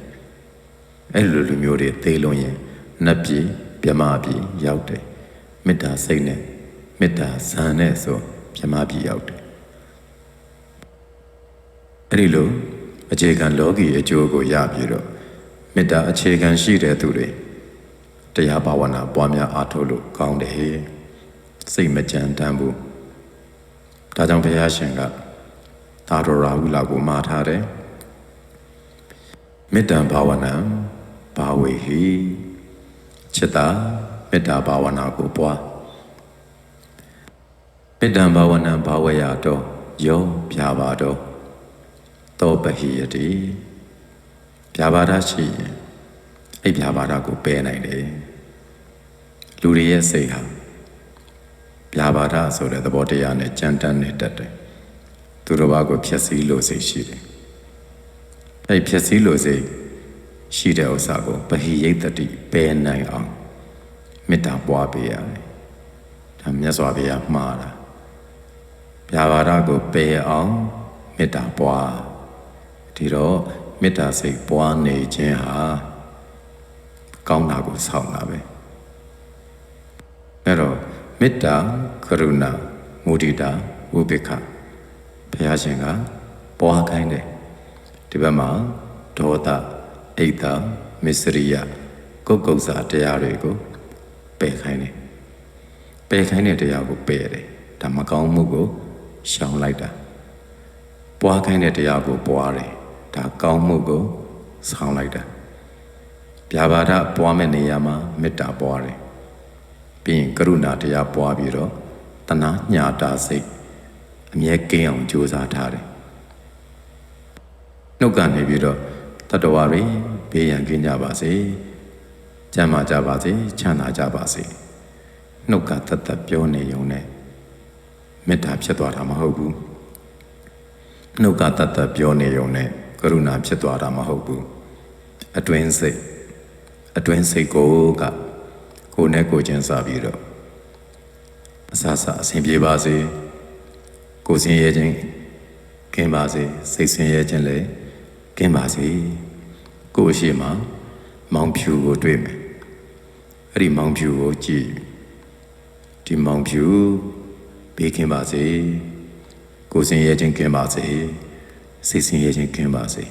အဲ့လိုလူမျိုးတွေသေလွန်ရင်နတ်ပြည်ဗြဟ္မာပြည်ရောက်တယ်မေတ္တာစိတ်နဲ့မေတ္တာဇံနဲ့ဆိုဗြဟ္မာပြည်ရောက်တယ်အဲ့ဒီလိုအခြေခံလောကီအကျိုးကိုရပြီးတော့မေတ္တာအခြေခံရှိတဲ့သူတွေတရားဘာဝနာပွားများအားထုတ်လို့ကောင်းတယ်စိတ်မကြမ်းတမ်းဘူးဒါကြောင့်ဘုရားရှင်ကသာရရာဟုလာကိုမှာထားတယ်မေတ္တံဘာဝနာဘာဝေဟိจิตတာမေတ္တာဘာဝနာကိုပွားမေတ္တံဘာဝနာဘာဝရတောယောဗျာပါတောသောပဟိယတိဗျာပါဒရှိရင်အဲ့ဗျာပါဒကိုပယ်နိုင်တယ်လူတွေရဲ့စိတ်ဟာဗျာပါဒဆိုတဲ့သဘောတရားနဲ့ကြမ်းတမ်းနေတတ်တယ်သူတို့ဘာကိုဖြည့်ဆည်းလို့စိတ်ရှိတယ်အဲ့ဖြည့်ဆည်းလို့စိတ်ရှိတဲ့ဥစ္စာကိုပဟိယိတတိပယ်နိုင်အောင်မေတ္တာပွားပေးရတယ်ဒါမြတ်စွာဘုရားမှားတာဗျာပါဒကိုပယ်အောင်မေတ္တာပွားဒီတော့မေတ္တာစိတ်ပွားနေခြင်းဟာကောင်းတာကိုဆောင်တာပဲအဲ့တော့မေတ္တာကရုဏာမုဒိတာဥပေက္ခဘုရားရှင်ကပွားခိုင်းတယ်ဒီဘက်မှာဒေါသအိတ်တာမစ္စရိယကုက္ကုဇာတရားတွေကိုပယ်ခိုင်းတယ်ပယ်ခိုင်းတဲ့တရားကိုပယ်တယ်ဒါမကောင်းမှုကိုရှောင်လိုက်တာပွားခိုင်းတဲ့တရားကိုပွားတယ်ဒါကောင်းမှုကိုဆောင်လိုက်တာဗျာပါဒပွားမဲ့နေရာမှာမေတ္တာပွားတယ်ပြီးရင်ကရုဏာတရားပွားပြီးတော့တဏှာညာတာစိတ်အမြဲကင်းအောင်ကြိုးစားထားတယ်နှုတ်ကနေပြီးတော့တတ္တဝါတွေဘေးရန်ကင်းကြပါစေကျမ်းမာကြပါစေချမ်းသာကြပါစေနှုတ်ကတတ်တတ်ပြောနေုံနဲ့မေတ္တာဖြစ်သွားတာမဟုတ်ဘူးနှုတ်ကတတ်တတ်ပြောနေုံနဲ့ကရုဏာဖြစ်သွားတာမဟုတ်ဘူးအတွင်းစိတ်ကိုကကိုယ်နဲ့ကိုယ်ချင်းစားပြီးတော့အဆအဆင်ပြေပါစေကိုယ်ဆင်းရဲခြင်းကင်းပါစေစိတ်ဆင်းရဲခြင်းလည်းကင်းပါစေကိုယ်ရှိမှမောင်ဖြူကိုတွေ့မယ်အဲ့ဒီမောင်ဖြူကိုကြည့်ဒီမောင်ဖြူဘေးကင်းပါစေကိုယ်ဆင်းရဲခြင်းကင်းပါစေစိတ်ဆင်းရဲခြင်းကင်းပါစေ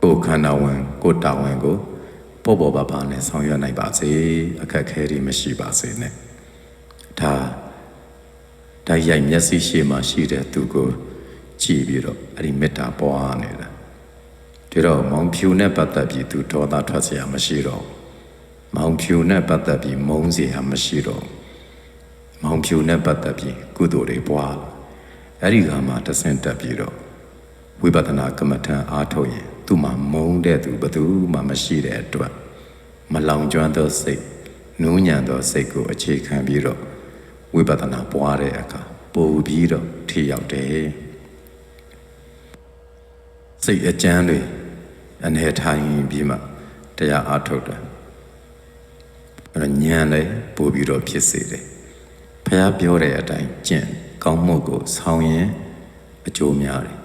ကိုယ်ခန္ဓာဝင်ကိုယ်တာဝန်ကိုပေါ်ပါပါနဲ့ဆောင်ရွက်နိုင်ပါစေအခက်ခဲတွေမရှိပါစေနဲ့ဒါတိုက်ရိုက်မျက်စိရှိမှရှိတဲ့သူကိုကြည့်ပြီးတော့အဲ့ဒီမေတ္တာပွားနေတာဒီတော့မောင်ဖြူနဲ့ပတ်သက်ပြီးသူဒေါသထွက်เสียမရှိတော့မောင်ဖြူနဲ့ပတ်သက်ပြီးမုန်းเสียမရှိတော့မောင်ဖြူနဲ့ပတ်သက်ပြီးကုသိုလ်တွေပွား အဲ့ဒီကမှတဆင့်တက်ပြီးတော့ဝိပဿနာကမ္မထံအားထုတ်ရင်သူ့မှာမုန်းတဲ့သူဘယ်သူမှမရှိတဲ့အတွက်မလောင်ကျွမ်းသောစိတ်နူးညံ့သောစိတ်ကိုအခြေခံပြီးတော့ဝိပဿနာပွားတဲ့အခါပို့ပြီးတော့ထိရောက်တယ်စိတ်အကျမ်းတွေအနေထိုင်ပြီးမှတရားအားထုတ်တယ်အဲ့တော့ဉာဏ်လည်းပို့ပြီးတော့ဖြစ်စေတယ်ဘုရားပြောတဲ့အတိုင်းကျင့်ကောင်းမှုကိုဆောင်ရင်အကျိုးများတယ်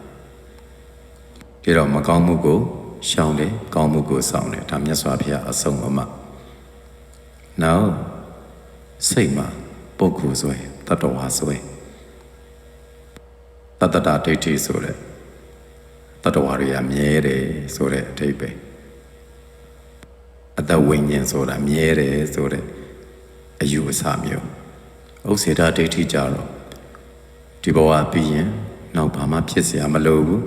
ဒါတော့မကောင်းမှုကိုရှောင်တယ်ကောင်းမှုကိုဆောင်တယ်ဒါမြတ်စွာဘုရားအဆုံးအမနောက်စိတ်မှာပုဂ္ဂိုလ်ဆွဲတတ္တဝါဆွဲတတ္တတာဒိဋ္ဌိဆိုတဲ့တတ္တဝါတွေကမြဲတယ်ဆိုတဲ့အဓိပ္ပာယ်အတ္တဝိညာဉ်ဆိုတာမြဲတယ်ဆိုတဲ့အယူအဆမျိုးဥစ္စေတဒိဋ္ဌိကြတော့ဒီဘဝပြီးရင်နောက်ဘာမှဖြစ်เสียမလိုဘူး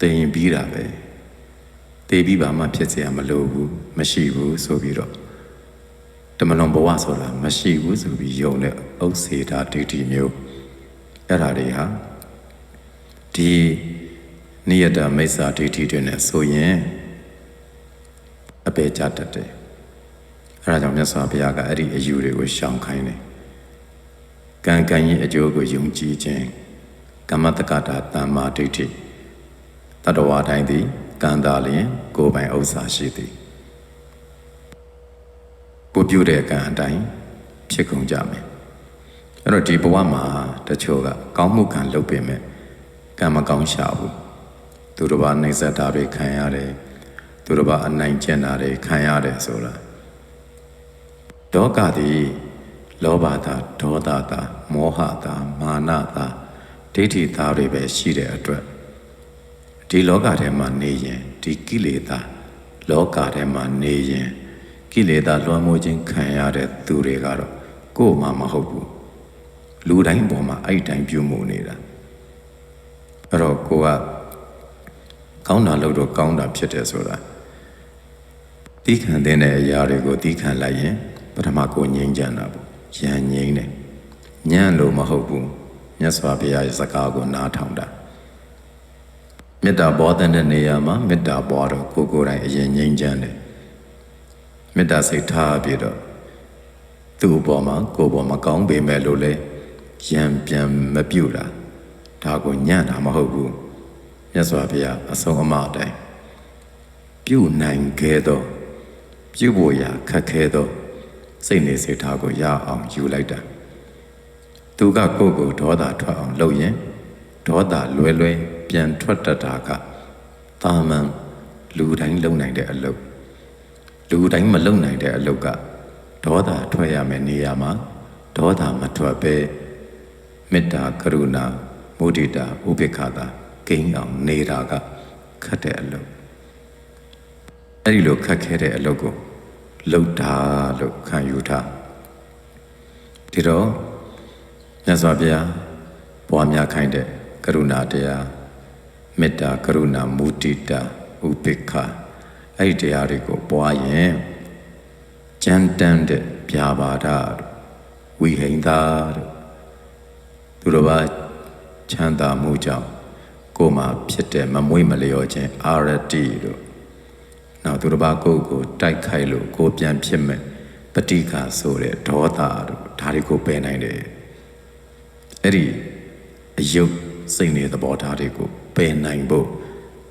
သိရင်ပြီးတာပဲသိပြီးဘာမှဖြစ်เสียမလိုဘူးမရှိဘူးဆိုပြီးတော့တမလွန်ဘဝဆိုတာမရှိဘူးဆိုပြီးယုံတဲ့ဥစ္စေတဒိဋ္ဌိမျိုးအဲ့ဒါတွေဟာဒီနိယတမိစ္ဆာဒိဋ္ဌိတွေနဲ့ဆိုရင်အပေကြတတ်တယ်အဲ့ဒါကြောင့်မြတ်စွာဘုရားကအဲ့ဒီအယူတွေကိုရှောင်ခိုင်းတယ်ကံကံရဲ့အကျိုးကိုယုံကြည်ခြင်းကမ္မတက္ကတာတမ္မာဒိဋ္ဌိတတ္တဝါတိုင်းသည်ကံသာလျင်ကိုယ်ပိုင်ဥစ္စာရှိသည်ကိုပြုတဲ့ကံအတိုင်းဖြစ်ကုန်ကြမယ်အဲ့တော့ဒီဘဝမှာတချို့ကကောင်းမှုကံလုပ်ပေမဲ့ကံမကောင်းရှာဘူးသူတစ်ပါးနှိမ့်ဆက်တာတွေခံရတယ်သူတစ်ပါးအနိုင်ကျင့်တာတွေခံရတယ်ဆိုတာဒေါကသည်လောဘသာဒေါသသာမောဟသာမာနသာဒိဋ္ဌိသာတွေပဲရှိတဲ့အတွက်ဒီလောကထဲမှာနေရင်ဒီကိလေသာလောကထဲမှာနေရင်ကိလေသာလွှမ်းမိုးခြင်းခံရတဲ့သူတွေကတော့ကိုယ်မှမဟုတ်ဘူးလူတိုင်းပေါ်မှာအဲ့တိုင်းပြုမှုနေတာအဲ့တော့ကိုကကောင်းတာလုပ်တော့ကောင်းတာဖြစ်တယ်ဆိုတာတီးခံတဲ့အရာတွေကိုတီးခံလိုက်ရင်ပထမကိုငြိမ်းချမ်းတာပေါ့ရန်ငြိမ်းတယ်ညံ့လို့မဟုတ်ဘူးမြတ်စွာဘုရားရဲ့စကားကိုနားထောင်တာမေတ္တာပေါ်တဲ့နေရာမှာမေတ္တာပေါ်တော့ကိုယ်တိုင်အရင်ငြိမ်းချမ်းတယ်မေတ္တာစိတ်ထားပြီးတော့သူ့ဘောမှာကိုယ်ဘောမှာကောင်းပေမဲ့လို့လေရံပြန်မပြုတ်တာဒါကိုညံ့တာမဟုတ်ဘူးမြတ်စွာဘုရားအဆုံးအမအတိုင်းပြုနိုင်ခဲ့တော့ပြုဖို့ရာခက်ခဲတော့စိတ်နေစိတ်ထားကိုရအောင်ယူလိုက်တာသူကကိုယ့်ကိုဒေါသထွက်အောင်လုပ်ရင်ဒေါသလွယ်လွယ်ပြန်ထွက်တတ်တာကတာမန်လူတိုင်းလုပ်နိုင်တဲ့အလုပ်လူတိုင်းမလုပ်နိုင်တဲ့အလုပ်ကဒေါသထွက်ရမယ့်နေရာမှာဒေါသမထွက်ပဲမေတ္တာကရုဏာမုဒိတာဥပေက္ခတာကိန်းအောင်နေတာကခက်တဲ့အလုပ်အဲ့ဒီလိုခက်ခဲတဲ့အလုပ်ကိုလုပ်တာလို့ခံယူထားဒီတော့မြတ်စွာဘုရားပွားများခိုင်းတဲ့ကရုဏာတရားမေတ္တာကရုဏာမုဒိတာဥပေက္ခအဲ့ဒီတရားတွေကိုပွားရင်ကြမ်းတမ်းတဲ့ဗျာပါဒဝိဟိန္တာသူတို့ဘာချမ်းသာမှုကြောင့်ကိုယ်မှာဖြစ်တဲ့မမွေ့မလျော်ခြင်းအာရတိတို့နောက်သူတစ်ပါးကိုယ်ကိုတိုက်ခိုက်လို့ကိုယ်ပြန်ဖြစ်မဲ့ပဋိက္ခဆိုတဲ့ဒေါသတို့ဒါတွေကိုပယ်နိုင်တယ်အဲ့ဒီအယုတ်စိတ်နေသဘောထားတွေကိုပယ်နိုင်ဖို့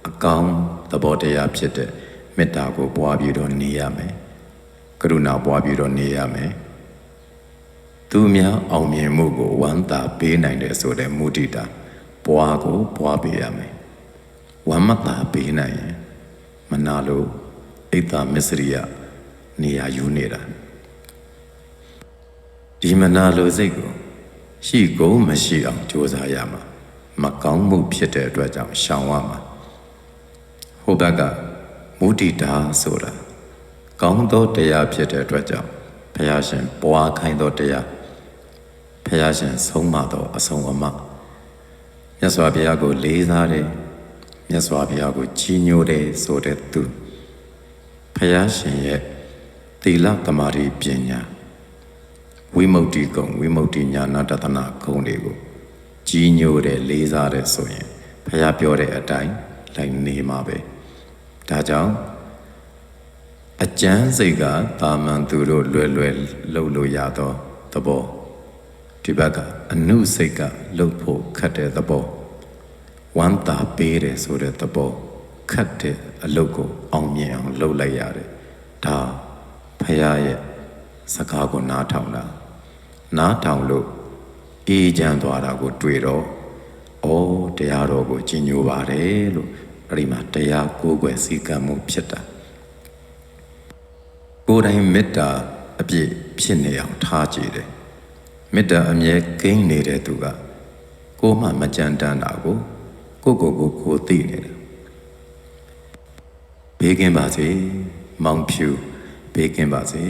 အကောင်းသဘောတရားဖြစ်တဲ့မေတ္တာကိုပွားပြီးတော့နေရမယ်ကရုဏာပွားပြီးတော့နေရမယ်သူများအောင်မြင်မှုကိုဝမ်းသာပေးနိုင်တယ်ဆိုတဲ့မုဒိတာပွားကိုပွားပေးရမယ်ဝမ်းမသာပေးနိုင်ရင်မနာလို့ဣဒ္ဓမစ္စရိယနေရာယူနေတာဒီမနာလိုစိတ်ကိုရှိကုန်မရှိအောင်ကြိုးစားရမှာမကောင်းမှုဖြစ်တဲ့အတွက်ကြောင့်ရှောင်ရမှာဟိုဘက်ကမုဒိတာဆိုတာကောင်းသောတရားဖြစ်တဲ့အတွက်ကြောင့်ဘုရားရှင်ပွားခိုင်းသောတရားဘုရားရှင်ဆုံးမသောအဆုံးအမမြတ်စွာဘုရားကိုလေးစားတယ်မြတ်စွာဘုရားကိုကြီးညိုတယ်ဆိုတဲ့သူဘုရားရှင်ရဲ့သီလသမာဓိပညာဝိမု ക്തി ကုံဝိမု ക്തി ညာနာတသနာကုံတွေကိုကြ ကြီးညိုတဲ့လေးစားတဲ့ဆိုရင်ဖះပြောတဲ့အတိုင်းလိုက်နေမှာပဲဒါကြောင့်အကျမ်းစိတ်ကတာမန်သူတို့လွယ်လွယ်လှုပ်လို့ရသောသဘောဒီဘက်ကအနုစိတ်ကလှုပ်ဖို့ခက်တဲ့သဘောဝမ်းသာပေးတယ်ဆိုတဲ့သဘောခတ်တဲ့အလုပ်ကိုအောင်မြင်အောင်လုပ်လိုက်ရတယ်ဒါဖះရဲ့စကားကိုနားထောင်တာနားထောင်လို့အေးချမ်းသွားတာကိုတွေ့တော့ဩတရားတော်ကိုကြီးညိုပါတယ်လို့အဲ့ဒီမှာတရားကိုးကွယ်စည်းကမ်းမှုဖြစ်တာကိုယ်တိုင်မေတ္တာအပြည့်ဖြစ်နေအောင်ထားကြည့်တယ်မေတ္တာအမြဲကိန်းနေတဲ့သူကကိုမှမကြမ်းတမ်းတာကိုကိုသိနေတယ်ဘေးကင်းပါစေမောင်ဖြူဘေးကင်းပါစေ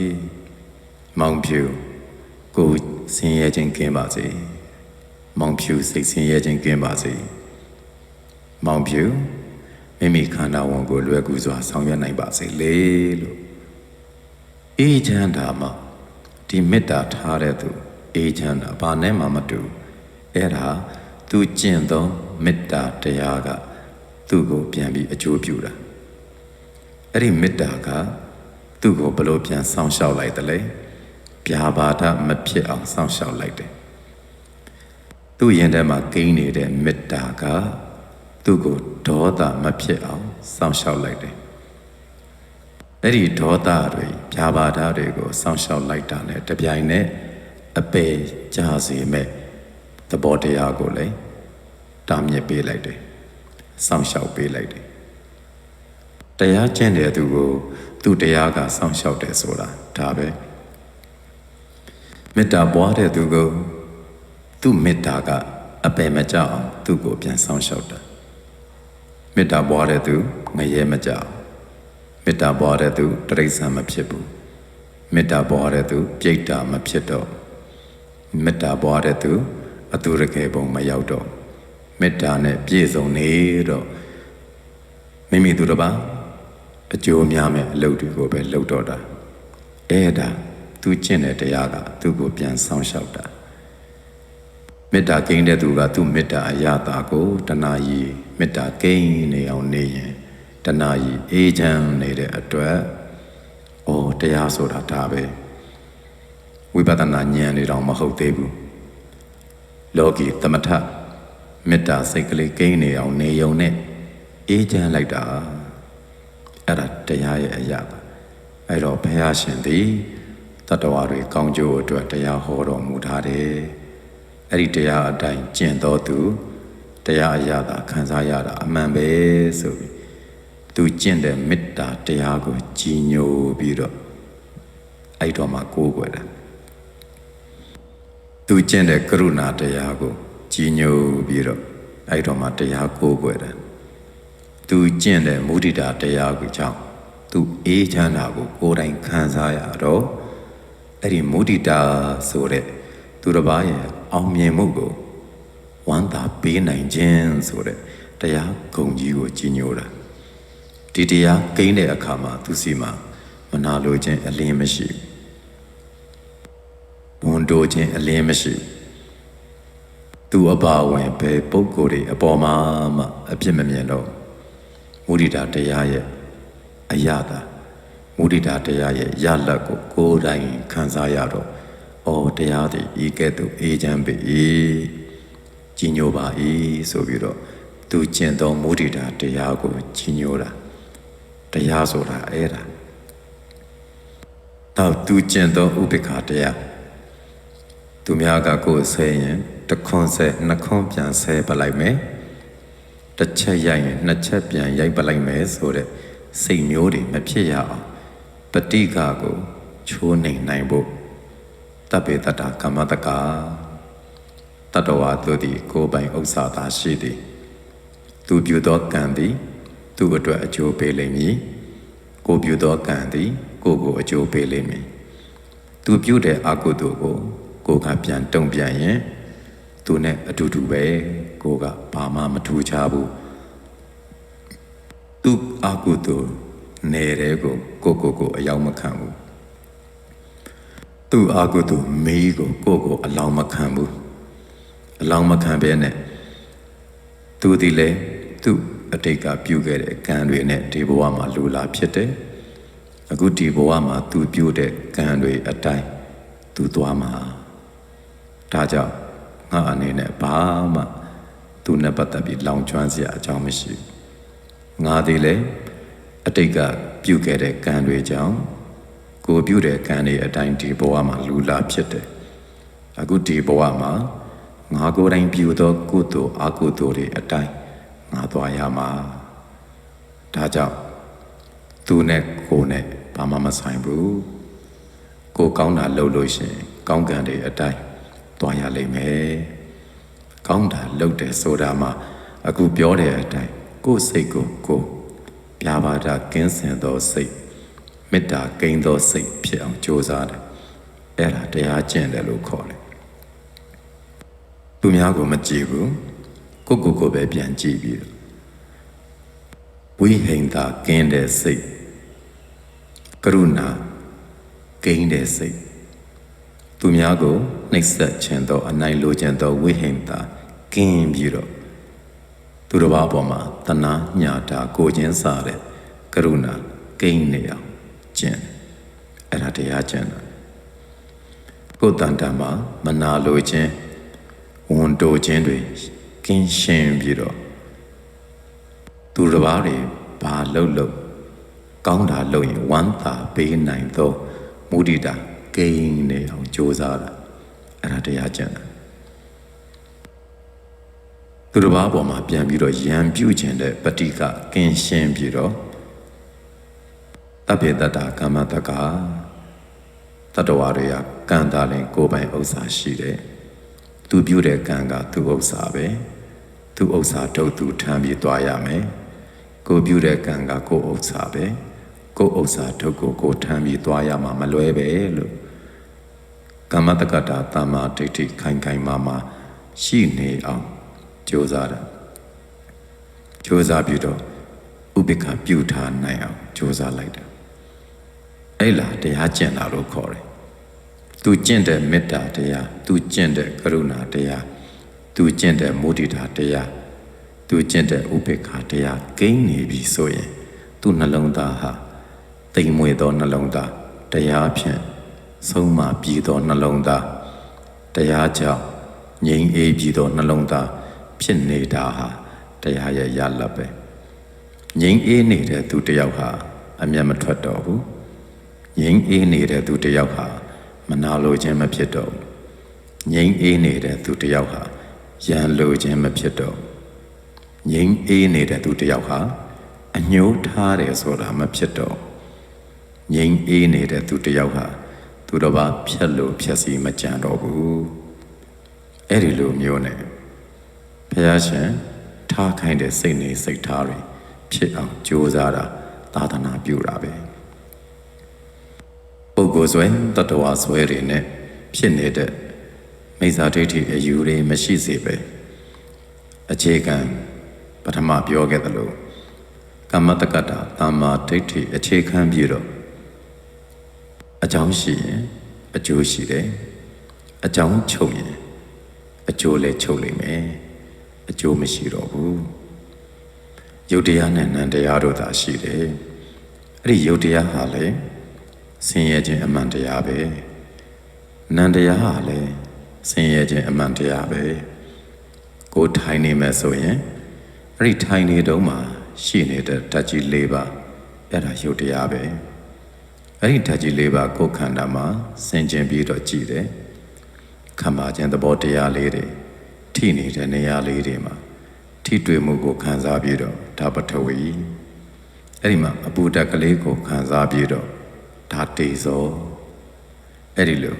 မောင်ဖြူကိုဆင်းရဲခြင်းကင်းပါစေမောင်ဖြူစိတ်ဆင်းရဲခြင်းကင်းပါစေမောင်ဖြူမိမိခန္ဓာဝန်ကိုလွယ်ကူစွာဆောင်ရွက်နိုင်ပါစေလေလို့အေးချမ်းတာမှဒီမေတ္တာထားတဲ့သူအေးချမ်းတာဘာနဲ့မှမတူအဲ့ဒါသူကျင့်သောမေတ္တာတရားကသူ့ကိုပြန်ပြီးအကျိုးပြုတာအဲ့ဒီမေတ္တာကသူ့ကိုဘလို့ပြန်စောင့်ရှောက်လိုက်တယ်လေဗျာပါဒမဖြစ်အောင်စောင့်ရှောက်လိုက်တယ်သူ့ရင်ထဲမှာကိန်းနေတဲ့မေတ္တာကသူ့ကိုဒေါသမဖြစ်အောင်စောင့်ရှောက်လိုက်တယ်အဲ့ဒီဒေါသတွေဗျာပါဒတွေကိုစောင့်ရှောက်လိုက်တာနဲ့တပြိုင်နက်အပေကြစေမဲ့သဘောတရားကိုလည်းတာမြစ်ပေးလိုက်တယ်စောင့်ရှောက်ပေးလိုက်တယ်တရားကျင့်တဲ့သူကိုသူ့တရားကစောင့်ရှောက်တယ်ဆိုတာဒါပဲမေတ္တာပွားတဲ့သူကိုသူ့မေတ္တာကအပယ်မကြောက်အောင်သူ့ကိုပြန်စောင့်ရှောက်တာမေတ္တာပွားတဲ့သူငရဲမကြောက်မေတ္တာပွားတဲ့သူတရိစ္ဆာန်မဖြစ်ဘူးမေတ္တာပွားတဲ့သူပြိတ္တာမဖြစ်တော့မေတ္တာပွားတဲ့သူအတူရကေပုံမရောက်တော့မေတ္တာနဲ့ပြည့်စုံနေတော့မိမိသူတစ်ပါးအကျိုးများမဲ့အလုပ်တွေကိုပဲလုပ်တော့တာအဲ့ဒါသူကျင့်တဲ့တရားကသူ့ကိုပြန်ဆောင်ရှောက်တာမေတ္တာကိန်းတဲ့သူကသူ့မေတ္တာအရာတာကိုတဏှာကြီးမေတ္တာကိန်းနေအောင်နေရင်တဏှာကြီးအေးချမ်းနေတဲ့အတွက်တရားဆိုတာဒါပဲဝိပဿနာဉာဏ်တွေတော့မဟုတ်သေးဘူးလောကီသမထမေတ္တာစိတ်ကလေးကိန်းနေအောင်နေုံနဲ့အေးချမ်းလိုက်တာအဲ့ဒါတရားရဲ့အရာပါအဲ့တော့ဘုရားရှင်သည်တတ္တဝါတွေကောင်းကျိုးအတွက်တရားဟောတော်မူထားတယ်အဲ့ဒီတရားအတိုင်းကျင့်တော်သူတရားအရာသာခံစားရတာအမှန်ပဲဆိုပြီးသူကျင့်တဲ့မေတ္တာတရားကိုကြီးညိုပြီးတော့အဲ့တော့မှကိုးကွယ်တယ်သူကျင့်တဲ့ကရုဏာတရားကိုကြီးညိုပြီးတော့အဲ့တော့မှတရားကိုးကွယ်တယ်သူကျင့်တဲ့မုဒိတာတရားကိုကြောင့်သူအေးချမ်းတာကိုကိုယ်တိုင်ခံစားရတော့အဲ့ဒီမုဒိတာဆိုတဲ့သူတစ်ပါးရဲ့အောင်မြင်မှုကိုဝမ်းသာပေးနိုင်ခြင်းဆိုတဲ့တရားဂုဏ်ကြီးကိုကြီးညိုတာဒီတရားကိန်းတဲ့အခါမှာသူစီမှာမနာလိုခြင်းအလင်းမရှိဝန်တိုခြင်းအလင်းမရှိသူအပါဝင်ဘယ်ပုဂ္ဂိုလ်တွေအပေါ်မှာမှအပြစ်မမြင်တော့မုဒိတာတရားရဲ့အရာတာမုဒိတာတရားရဲ့ရလတ်ကိုကိုယ်တိုင်ခံစားရတော့တရားသည်ဤကဲ့သို့အေးချမ်းပေ၏ကြီးညိုပါ၏ဆိုပြီးတော့သူကျင့်သောမုဒိတာတရားကိုကြီးညိုတာတရားဆိုတာအဲ့ဒါတော့သူကျင့်သောဥပေက္ခတရားသူများကကိုယ်ဆဲရင်တစ်ခွန်းဆဲနှစ်ခွန်းပြန်ဆဲပလိုက်မယ်တစ်ချက်ရိုက်ရင်နှစ်ချက်ပြန်ရိုက်ပလိုက်မယ်ဆိုတဲ့စိတ်မျိုးတွေမဖြစ်ရအောင်ပဋိက္ခကိုချိုးနှိမ်နိုင်ဖို့တပ္ပေတ္တာကမ္မတကာတတ္တဝါတို့သည်ကိုယ်ပိုင်ဥစ္စာသာရှိသည်သူပြုသောကံသည်သူ့အတွက်အကျိုးပေးလိမ့်မည်ကိုပြုသောကံသည်ကိုအကျိုးပေးလိမ့်မည်သူပြုတဲ့အကုသိုလ်ကိုကပြန်တုံ့ပြန်ရင်သူနဲ့အတူတူပဲကိုကဘာမှမထူးခြားဘူးသူအကုသိုလ်နေတဲ့ကိုအယောက်မခံဘူးသူအကုသိုလ်မေးကိုအလောင်းမခံဘူး အလောင်းမခံဘဲနဲ့သူဒီလေသူ့အတိတ်ကပြုခဲ့တဲ့ကံတွေနဲ့ဒီဘဝမှာလူလာဖြစ်တယ်အခုဒီဘဝမှာသူပြုတဲ့ကံတွေအတိုင်းသူသွားမှာဒါကြောင့်ငါအနေနဲ့ဘာမှသူနဲ့ပတ်သက်ပြီးလောင်ကျွမ်းစရာအကြောင်းမရှိဘူးငါဒီလေအတိတ်ကပြုခဲ့တဲ့ကံတွေကြောင့်ကိုပြုတဲ့ကံတွေအတိုင်းဒီဘဝမှာလူလာဖြစ်တယ်အခုဒီဘဝမှာငါကိုယ်တိုင်ပြုသောကုသိုလ်အကုသိုလ်တွေအတိုင်းငါသွားရမှာဒါကြောင့်သူနဲ့ကိုနဲ့ဘာမှမဆိုင်ဘူးကိုကောင်းတာလုပ်လို့ရှင်ကောင်းကံတွေအတိုင်းသွားရလိမ့်မယ်ကောင်းတာလုပ်တယ်ဆိုတာမှအခုပြောတဲ့အတိုင်းကိုယ်စိတ်ကိုပြာပါဒကင်းစင်သောစိတ်မေတ္တာကိန်းသောစိတ်ဖြစ်အောင်ကြိုးစားတယ်အဲ့ဒါတရားကျင့်တယ်လို့ခေါ်တယ်သူများကိုမကြည့်ဘူးကိုပဲပြန်ကြည့်ပြီးဝိဟိန္တာကင်းတဲ့စိတ်ကရုဏာကိန်းတဲ့စိတ်သူများကိုနှိပ်စက်ခြင်းသောအနိုင်လိုခြင်းသောဝိဟိန္တာကင်းပြီးတော့သူတစ်ပါးပေါ်မှာတနာညာတာကိုချင်းစားတဲ့ကရုဏာကိန်းနေအောင်ကျင့်အဲ့ဒါတရားကျင့်တာကိုယ်တန်တမှာမနာလိုခြင်းဝန်တိုခြင်းတွေကင်းရှင်းပြီးတော့သူတစ်ပါးတွေဘာလုပ်ကောင်းတာလုပ်ရင်ဝမ်းသာပေးနိုင်သောမုဒိတာဂိမ်းနေအောင်ကြိုးစားတာအဲ့ဒါတရားကျင့်တာသူတစ်ပါးပေါ်မှာပြန်ပြီးတော့ရံပြုခြင်းတဲ့ပဋိကကင်းရှင်းပြီးတော့တပ္ပေတ္တာကမ္မတကတတ္တဝါတွေကကံတာလင်ကိုယ်ပိုင်ဥစ္စာရှိတယ်သူပြုတဲ့ကံကသူ့ဥစ္စာပဲသူ့ဥစ္စာထုတ်သူထမ်းပြီးသွားရမယ်ကိုပြုတဲ့ကံကကိုယ်ဥစ္စာပဲကိုယ်ဥစ္စာထုတ်ကိုထမ်းပြီးသွားရမှာမလွဲပဲလို့ကမ္မတက္ကတာတမ္မာဒိဋ္ဌိခိုင်မာရှိနေအောင်ကြိုးစားတာကြိုးစားပြီးတော့ဥပိ္ပခပြုထားနိုင်အောင်ကြိုးစားလိုက်တာအဲ့လားတရားကျင့်တာလို့ခေါ်တယ်သူကျင့်တဲ့မေတ္တာတရားသူကျင့်တဲ့ကရုဏာတရားသူကျင့်တဲ့မုဒိတာတရားသူကျင့်တဲ့ဥပိ္ပခတရားဂိမ်းနေပြီဆိုရင်သူ့နှလုံးသားဟာတိမ်မွေသောနှလုံးသားတရားဖြင့်ဆုံးမပြီးသောနှလုံးသားတရားကြောင့်ငြိမ်းအေးပြီးသောနှလုံးသားဖြစ်နေတာဟာတရားရဲ့ရလဒ်ပဲငြိမ်းအေးနေတဲ့သူတစ်ယောက်ဟာအမျက်မထွက်တော့ဘူးငြိမ်းအေးနေတဲ့သူတစ်ယောက်ဟာမနာလိုခြင်းမဖြစ်တော့ဘူးငြိမ်းအေးနေတဲ့သူတစ်ယောက်ဟာရန်လိုခြင်းမဖြစ်တော့ငြိမ်းအေးနေတဲ့သူတစ်ယောက်ဟာအညှိုးထားတယ်ဆိုတာမဖြစ်တော့ငြိမ်းအေးနေတဲ့သူတစ်ယောက်ဟာသူတစ်ပါးဖြတ်လို့ဖြတ်စီမကြံတော့ဘူးအဲ့ဒီလိုမျိုးနဲ့ဘုရားရှင်ထားခိုင်းတဲ့စိတ်နေစိတ်ထားတွေဖြစ်အောင်ကြိုးစားတာသာသနာပြုတာပဲပုဂ္ဂိုလ်ဆွဲတတ္တဝါဆွဲတွေနဲ့ဖြစ်နေတဲ့မိစ္ဆာဒိဋ္ဌိအယူတွေမရှိစေပဲအခြေခံပထမပြောခဲ့သလိုကမ္မတက္ကတာတမ္မာဒိဋ္ဌိအခြေခံပြီးတော့အကြောင်းရှိရင်အကျိုးရှိတယ်အကြောင်းချုပ်ရင်အကျိုးလည်းချုပ်လိမ့်မယ်အကျိုးမရှိတော့ဘူးယုတ်တရားနဲ့နံတရားတို့သာရှိတယ်အဲ့ဒီယုတ်တရားဟာလည်းဆင်းရဲခြင်းအမှန်တရားပဲနံတရားဟာလည်းဆင်းရဲခြင်းအမှန်တရားပဲကိုထိုင်နေမယ်ဆိုရင်အဲ့ဒီထိုင်နေတုန်းမှာရှိနေတဲ့ဓာတ်ကြီး၄ပါးအဲ့ဒါယုတ်တရားပဲအဲ့ဒီဓာတ်ကြီး၄ပါးကိုယ်ခန္ဓာမှာဆင်ခြင်ပြီးတော့ကြည့်တယ်ခံပါခြင်းသဘောတရားလေးတွေထိနေတဲ့နေရာလေးတွေမှာထိတွေ့မှုကိုခံစားပြီးတော့ဒါပထဝီအဲ့ဒီမှာအပူဓာတ်ကလေးကိုခံစားပြီးတော့ဒါတေဇောအဲ့ဒီလို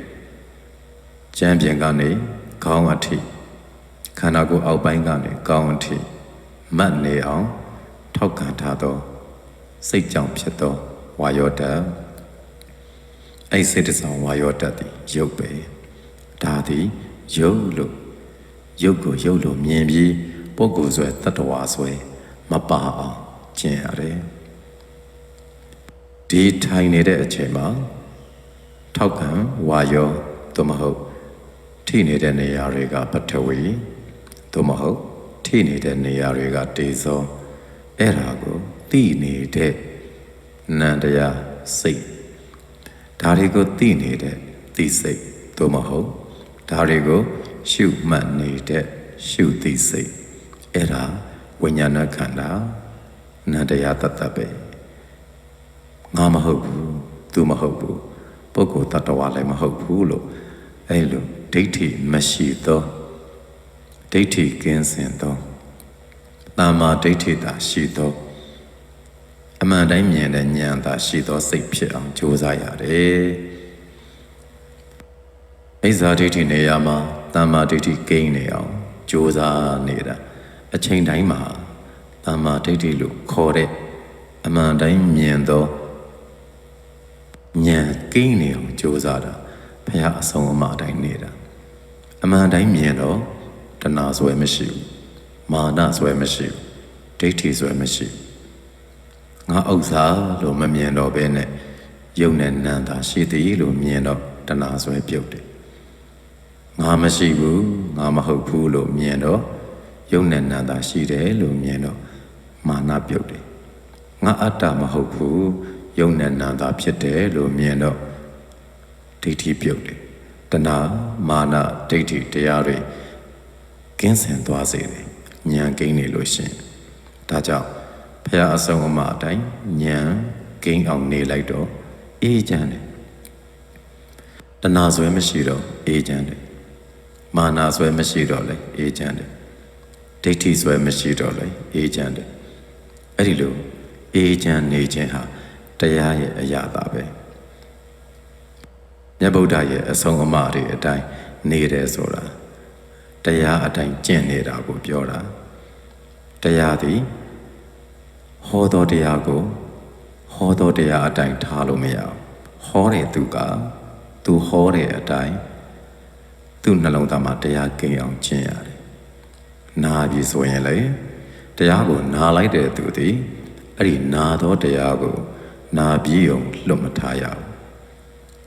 ကြမ်းပြင်ကနေခေါင်းအထိခန္ဓာကိုယ်အောက်ပိုင်းကနေကောင်းအထိမတ်နေအောင်ထောက်ခံထားသောစိတ်ကြောင့်ဖြစ်သောဝါယောဓာတ်အဲ့စိတ်တဆောင်ဝါယောဓာတ်သည်ရုပ်ပဲဒါသည်ရုပ်လို့ရုပ်ကိုရုပ်လို့မြင်ပြီးပုဂ္ဂိုလ်ဆွဲတတ္တဝါဆွဲမပါအောင်ကျင့်ရတယ်ဒီထိုင်နေတဲ့အချိန်မှာထောက်ခံဝါယောသို့မဟုတ် ထိနေတဲ့နေရာတွေကပထဝီသို့မဟုတ်ထိနေတဲ့နေရာတွေကတေဇောအဲ့ဒါကိုသိနေတဲ့နန္တရားစိတ်ဒါတွေကိုသိနေတဲ့သိစိတ်သို့မဟုတ်ဒါတွေကိုရှုမှတ်နေတဲ့ရှုသိစိတ်အဲ့ဒါဝိညာဏခန္ဓာနန္တရားတတ်တတ်ပဲငါမဟုတ်ဘူးသူမဟုတ်ဘူးပုဂ္ဂိုလ်တ attva လည်းမဟုတ်ဘူးလို့အဲ့လိုဒိဋ္ဌိမရှိသောဒိဋ္ဌိကင်းစင်သောသမ္မာဒိဋ္ဌိသာရှိသောအမှန်တိုင်းမြင်တဲ့ဉာဏ်သာရှိသောစိတ်ဖြစ်အောင်ကြိုးစားရတယ်။အိဇာဒိဋ္ဌိနေရာမှာသမ္မာဒိဋ္ဌိကိန်းနေအောင်ကြိုးစားနေတာအချိန်တိုင်းမှာသမ္မာဒိဋ္ဌိလို့ခေါ်တဲ့အမှန်တိုင်းမြင်သောဉာဏ်ကိန်းနေအောင်ကြိုးစားတာဘုရားအဆုံးအမတိုင်းနေတာအမှန်တိုင်းမြင်တော့တဏှာဆွဲမရှိဘူးမာနဆွဲမရှိဘူးဒိဋ္ဌိဆွဲမရှိဘူးငါဥစ္စာလို့မမြင်တော့ဘဲနဲ့ယုံနဲ့နံသာရှိသည်လို့မြင်တော့တဏှာဆွဲပြုတ်တယ်ငါမရှိဘူးငါမဟုတ်ဘူးလို့မြင်တော့ယုံနဲ့နံသာရှိတယ်လို့မြင်တော့မာနပြုတ်တယ်ငါအတ္တမဟုတ်ဘူးယုံနဲ့နံသာဖြစ်တယ်လို့မြင်တော့ဒိဋ္ဌိပြုတ်တယ်တဏှာမာနဒိဋ္ဌိတရားတွေကင်းစင်သွားစေတယ်ဉာဏ်ကိန်းနေလို့ရှင်ဒါကြောင့်ဘုရားအဆုံးအမအတိုင်းဉာဏ်ကိန်းအောင်နေလိုက်တော့အေးချမ်းတယ်တဏှာဆွဲမရှိတော့အေးချမ်းတယ်မာနဆွဲမရှိတော့လေအေးချမ်းတယ်ဒိဋ္ဌိဆွဲမရှိတော့လေအေးချမ်းတယ်အဲ့ဒီလိုအေးချမ်းနေခြင်းဟာတရားရဲ့အရာသာပဲမြတ်ဗုဒ္ဓရဲ့အဆုံးအမတွေအတိုင်းနေတယ်ဆိုတာတရားအတိုင်းကျင့်နေတာကိုပြောတာတရားသည်ဟောတော်တရားကိုဟောတော်တရားအတိုင်းထားလို့မရဘူးဟောတဲ့သူကသူဟောတဲ့အတိုင်းသူ့နှလုံးသားမှာတရားကိန်းအောင်ကျင့်ရတယ်နာပြီဆိုရင်လေတရားကိုနာလိုက်တဲ့သူသည်အဲ့ဒီနာတော်တရားကိုနာပြီးအောင်လွတ်မထားရဘူး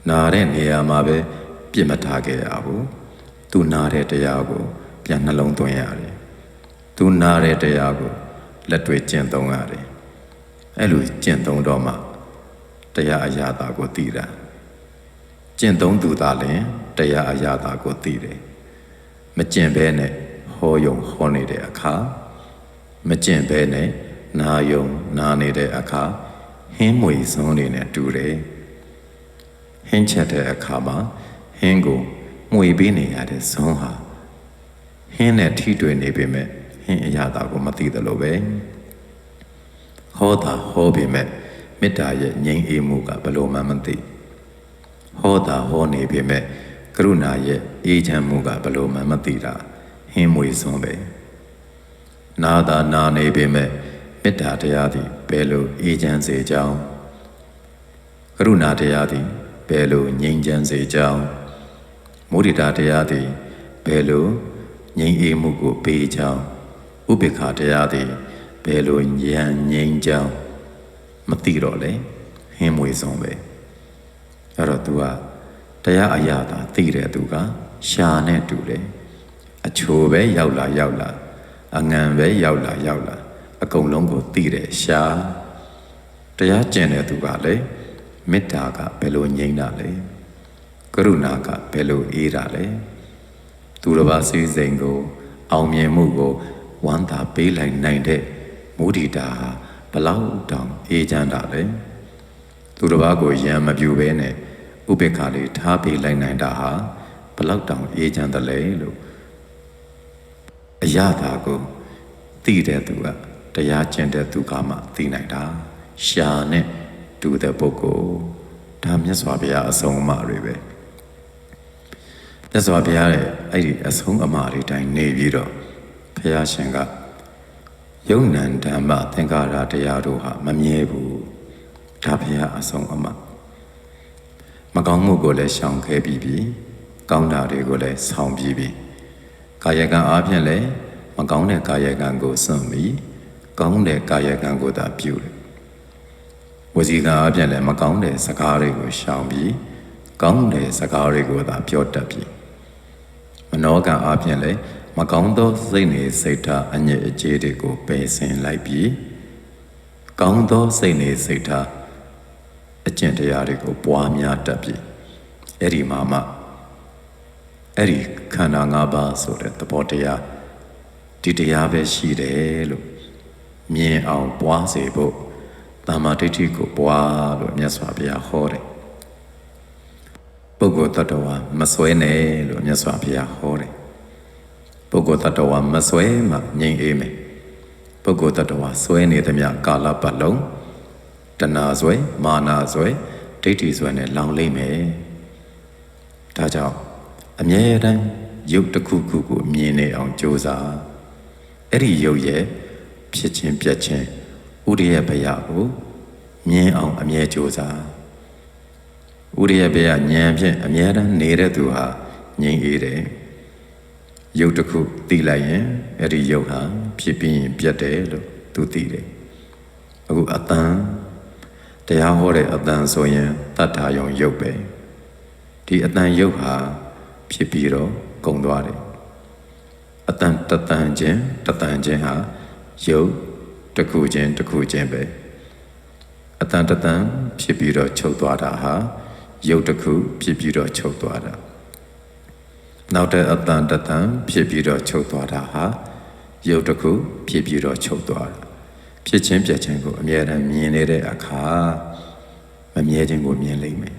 နာတဲ့နေရာမှာပဲပြစ်မထားခဲ့ရဘူးသူနာတဲ့တရားကိုပြန်နှလုံးသွင်းရတယ်သူနာတဲ့တရားကိုလက်တွေ့ကျင့်သုံးရတယ်အဲ့လိုကျင့်သုံးတော့မှတရားအရာတာကိုသိတာကျင့်သုံးသူသာလည်းတရားအရာတာကိုသိတယ်မကျင့်ဘဲနဲ့ဟောယုံဟောနေတဲ့အခါမကျင့်ဘဲနဲ့နာယုံနာနေတဲ့အခါဟင်းမွေစွန်းနေနဲ့တူတယ်ဟင်းချက်တဲ့အခါမှာဟင်းကိုမှွေပေးနေရတဲ့ဇွန်းဟာဟင်းနဲ့ထိတွေ့နေပေမဲ့ဟင်းအရာတာကိုမသိသလိုပဲဟောတာဟောပေမဲ့မေတ္တာရဲ့ငြိမ်းအေးမှုကဘလို့မှမသိဟောတာဟောနေပေမဲ့ကရုဏာရဲ့အေးချမ်းမှုကဘလို့မှမသိတာဟင်းမွေစွန်းပဲနာတာနာနေပေမဲ့မေတ္တာတရားသည်ဘယ်လိုအေးချမ်းစေကြောင်းကရုဏာတရားသည်ဘယ်လိုငြိမ်းချမ်းစေကြောင်းမုဒိတာတရားသည်ဘယ်လိုငြိမ်းအေးမှုကိုပေးကြောင်းဥပေက္ခတရားသည်ဘယ်လိုဉာဏ်ငြိမ်းကြောင်းမသိတော့လေဟင်းမွေဆုံးပဲအဲ့တော့ तू ကတရားအရာသာသိတဲ့သူကရှာနဲ့တူတယ်အချိုပဲရောက်လာအငံပဲရောက်လာအကုန်လုံးကိုသိတယ်ရှာတရားကျင့်တဲ့သူကလေမေတ္တာကဘယ်လိုငြိမ်းတာလဲကရုဏာကဘယ်လိုအေးတာလဲသူတစ်ပါးစိစိမ်ကိုအောင်မြင်မှုကိုဝမ်းသာပေးလိုက်နိုင်တဲ့မုဒိတာဟာဘလောက်တောင်အေးချမ်းတာလဲသူတစ်ပါးကိုရံမပြူဘဲနဲ့ဥပေက္ခလေးထားပေးလိုက်နိုင်တာဟာဘလောက်တောင်အေးချမ်းတယ်လဲလို့အရာသာကိုသိတဲ့သူကတရားကျင့်တဲ့သူကမှသိနိုင်တာရှာနဲ့တူတဲ့ပုဂ္ဂိုလ်ဒါမြတ်စွာဘုရားအဆုံးအမတွေပဲမြတ်စွာဘုရားရဲ့အဲ့ဒီအဆုံးအမတွေတိုင်းနေပြီးတော့ဘုရားရှင်ကယုံနံဓမ္မသင်္ကာရတရားတို့ဟာမမြဲဘူးဒါဘုရားအဆုံးအမမကောင်းမှုကိုလည်းရှောင်ခဲ့ပြီးပြီကောင်းတာတွေကိုလည်းဆောင်ပြီးပြီကာယကံအားဖြင့်လည်းမကောင်းတဲ့ကာယကံကိုစွန့်ပြီးကောင်းတဲ့ကာယကံကိုသာပြုတယ်ဝစီကံအားဖြင့်လည်းမကောင်းတဲ့စကားတွေကိုရှောင်ပြီးကောင်းတဲ့စကားတွေကိုသာပြောတတ်ပြီ နောကအားဖြင့်လည်းမကောင်းသောစိတ်နေစိတ်ထားအညစ်အကြေးတွေကိုပယ်ဆင်လိုက်ပြီးကောင်းသောစိတ်နေစိတ်ထားအကျင့်တရားတွေကိုပွားများတတ်ပြီးအဲ့ဒီမှာမှအဲ့ဒီခန္ဓာ၅ပါးဆိုတဲ့သဘောတရားဒီတရားပဲရှိတယ်လို့မြင်အောင်ပွားစေဖို့တမ္မာဒိဋ္ဌိကိုပွားလို့မြတ်စွာဘုရားဟောတယ်ပုဂ္ဂိုလ်တ attva မစွဲနဲ့လို့မြတ်စွာဘုရားဟောတယ်ပုဂ္ဂိုလ်တ attva မစွဲမှငြိမ်အေးမယ်ပုဂ္ဂိုလ်တ attva စွဲနေသမျှကာလပတ်လုံးတဏှာစွဲမာနစွဲဒိဋ္ဌိစွဲနဲ့လောင်လိမ့်မယ်ဒါကြောင့်အမြဲတမ်းရုပ်တစ်ခုခုကိုမြင်နေအောင်ကြိုးစားအဲ့ဒီရုပ်ရဲ့ဖြစ်ခြင်းပြတ်ခြင်းဥရိယဘယကိုမြင်အောင်အမြဲကြိုးစားဥရိယဘယဉာဏ်ဖြင့်အမြဲတမ်းနေတဲ့သူဟာငြိမ်အေးတယ်ရုပ်တစ်ခုသိလိုက်ရင်အဲ့ဒီရုပ်ဟာဖြစ်ပြီးရင်ပြတ်တယ်လို့သူသိတယ်အခုအတန်တရားဟောတဲ့အတန်ဆိုရင်တတ္ထာယုံရုပ်ပဲဒီအတန်ရုပ်ဟာဖြစ်ပြီးတော့ကုန်သွားတယ်အတန်တတန်ချင်းဟာရုပ်တစ်ခုချင်းပဲအတန်တတန်ဖြစ်ပြီးတော့ချုပ်သွားတာဟာရုပ်တစ်ခုဖြစ်ပြီးတော့ချုပ်သွားတာနောက်တဲ့အတန်တတန်ဖြစ်ပြီးတော့ချုပ်သွားတာဟာရုပ်တစ်ခုဖြစ်ပြီးတော့ချုပ်သွားတာဖြစ်ချင်းပြတ်ချင်းကိုအမြဲတမ်းမြင်နေတဲ့အခါမမြဲခြင်းကိုမြင်လိမ့်မယ်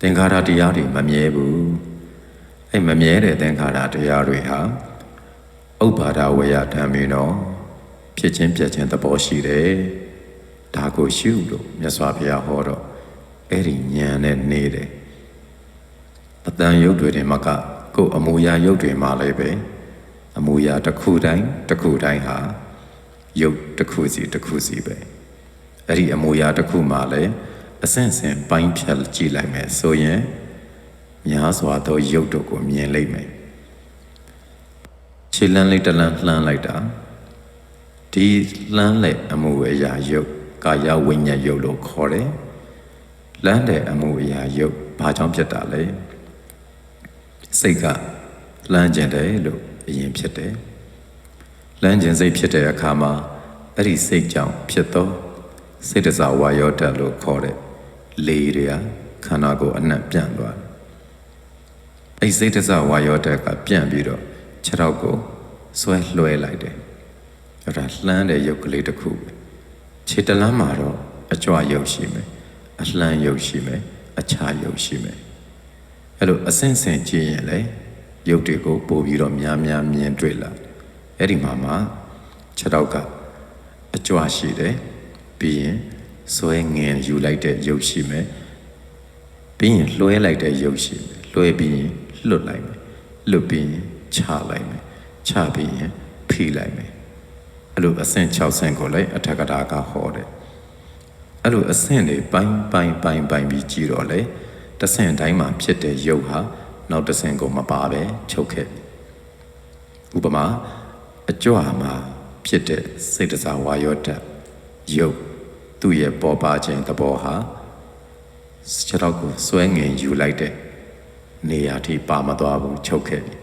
သင်္ခါရတရားတွေမမြဲဘူးအဲ့မမြဲတဲ့သင်္ခါရတရားတွေဟာဥပ္ပါဒဝေယဓမ္မေနောဖြစ်ချင်းပြတ်ချင်းသဘောရှိတယ်ဒါကိုရှုလို့မြတ်စွာဘုရားဟောတော့အဲ့ဒီဉာဏ်နဲ့နေတယ်အတန်ရုပ်တွေတင်မကကိုယ်အမူအရာရုပ်တွေမှာလည်းပဲအမူအရာတစ်ခုတိုင်းဟာရုပ်တစ်ခုစီပဲအဲ့ဒီအမူအရာတစ်ခုမှာလည်းအဆင့်ဆင့်ပိုင်းဖြတ်ကြည့်လိုက်မယ်ဆိုရင်များစွာသောရုပ်တို့ကိုမြင်လိမ့်မယ်ခြေလန်းလေးတလန်းလှမ်းလိုက်တာဒီလှမ်းလက်အမူအရာရုပ်ကာယဝိညာဉ်ရုပ်လို့ခေါ်တယ်လှမ်းတဲ့အမူအရာရုပ်ဘာကြောင့်ဖြစ်တာလဲစိတ်ကလှမ်းကျင်တယ်လို့အရင်ဖြစ်တယ်လှမ်းကျင်စိတ်ဖြစ်တဲ့အခါမှာအဲ့ဒီစိတ်ကြောင့်ဖြစ်သောစေတစာဝါယောဓာတ်လို့ခေါ်တဲ့လေတွေကခန္ဓာကိုယ်အနှံ့ပြန့်သွားတယ်အဲ့စေတစာဝါယောဓာတ်ကပြန့်ပြီးတော့ခြေထောက်ကိုဆွဲလွှဲလိုက်တယ်အဲ့ဒါလှမ်းတဲ့ရုပ်ကလေးတစ်ခုပဲခြေတလမ်းမှာတော့အကြွရုပ်ရှိမယ်အလှမ်းရုပ်ရှိမယ်အခြားရုပ်ရှိမယ်အဲ့လိုအဆင့်ဆင့်ကြည့်ရင်လေရုပ်တွေကိုပို့ပြီးတော့များများမြင်တွေ့လာအဲ့ဒီမှာခြေထောက်ကအကြွရှိတယ်ပြီးရင်ဆွဲငင်ယူလိုက်တဲ့ရုပ်ရှိမယ်ပြီးရင်လွှဲလိုက်တဲ့ရုပ်ရှိမယ်လွှဲပြီးရင်လွတ်လိုက်မယ်လွတ်ပြီးရင်ချလိုက်မယ်ချပြီးရင်ဖိလိုက်မယ်အဲ့လိုအဆင့်6ဆင့်ကိုလည်းအထက်ကထာကဟောတယ်အဲ့လိုအဆင့်တွေပိုင်းပြီးကြည့်တော့လေတစ်ဆင့်တိုင်းမှာဖြစ်တဲ့ရုပ်ဟာနောက်တစ်ဆင့်ကိုမပါပဲချုပ်ခဲ့ဥပမာအကြွမှာဖြစ်တဲ့စေတစာဝါယောဓာတ်ရုပ်သူ့ရဲ့ပေါ်ပါခြင်းသဘောဟာခြေထောက်ကိုဆွဲငင်ယူလိုက်တဲ့နေရာထိပါမသွားဘူးချုပ်ခဲ့ပြီ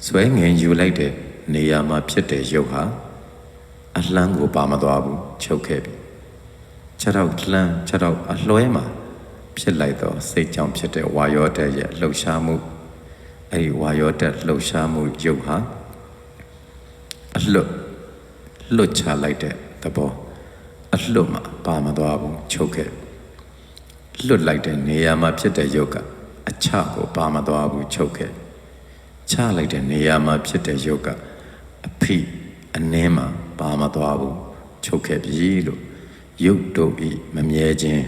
ဆွဲငင်ယူလိုက်တဲ့နေရာမှာဖြစ်တဲ့ရုပ်ဟာအလှမ်းကိုပါမသွားဘူးချုပ်ခဲ့ပြီခြေထောက်လှမ်းခြေထောက်အလွှဲမှာဖြစ်လိုက်တော့စိတ်ကြောင့်ဖြစ်တဲ့ဝါယောဓာတ်ရဲ့လှုပ်ရှားမှုအဲဒီဝါယောဓာတ်လှုပ်ရှားမှုရုပ်ဟာအလွတ်ချလိုက်တဲ့သဘောအလွတ်မှာပါမသွားဘူးချုပ်ခဲ့လွတ်လိုက်တဲ့နေရာမှာဖြစ်တဲ့ရုပ်ကအချကိုပါမသွားဘူးချုပ်ခဲ့ချလိုက်တဲ့နေရာမှာဖြစ်တဲ့ရုပ်ကအဖိအနည်းမှာပါမသွားဘူးချုပ်ခဲ့ပြီလို့ရုပ်တို့ဤမမြဲခြင်း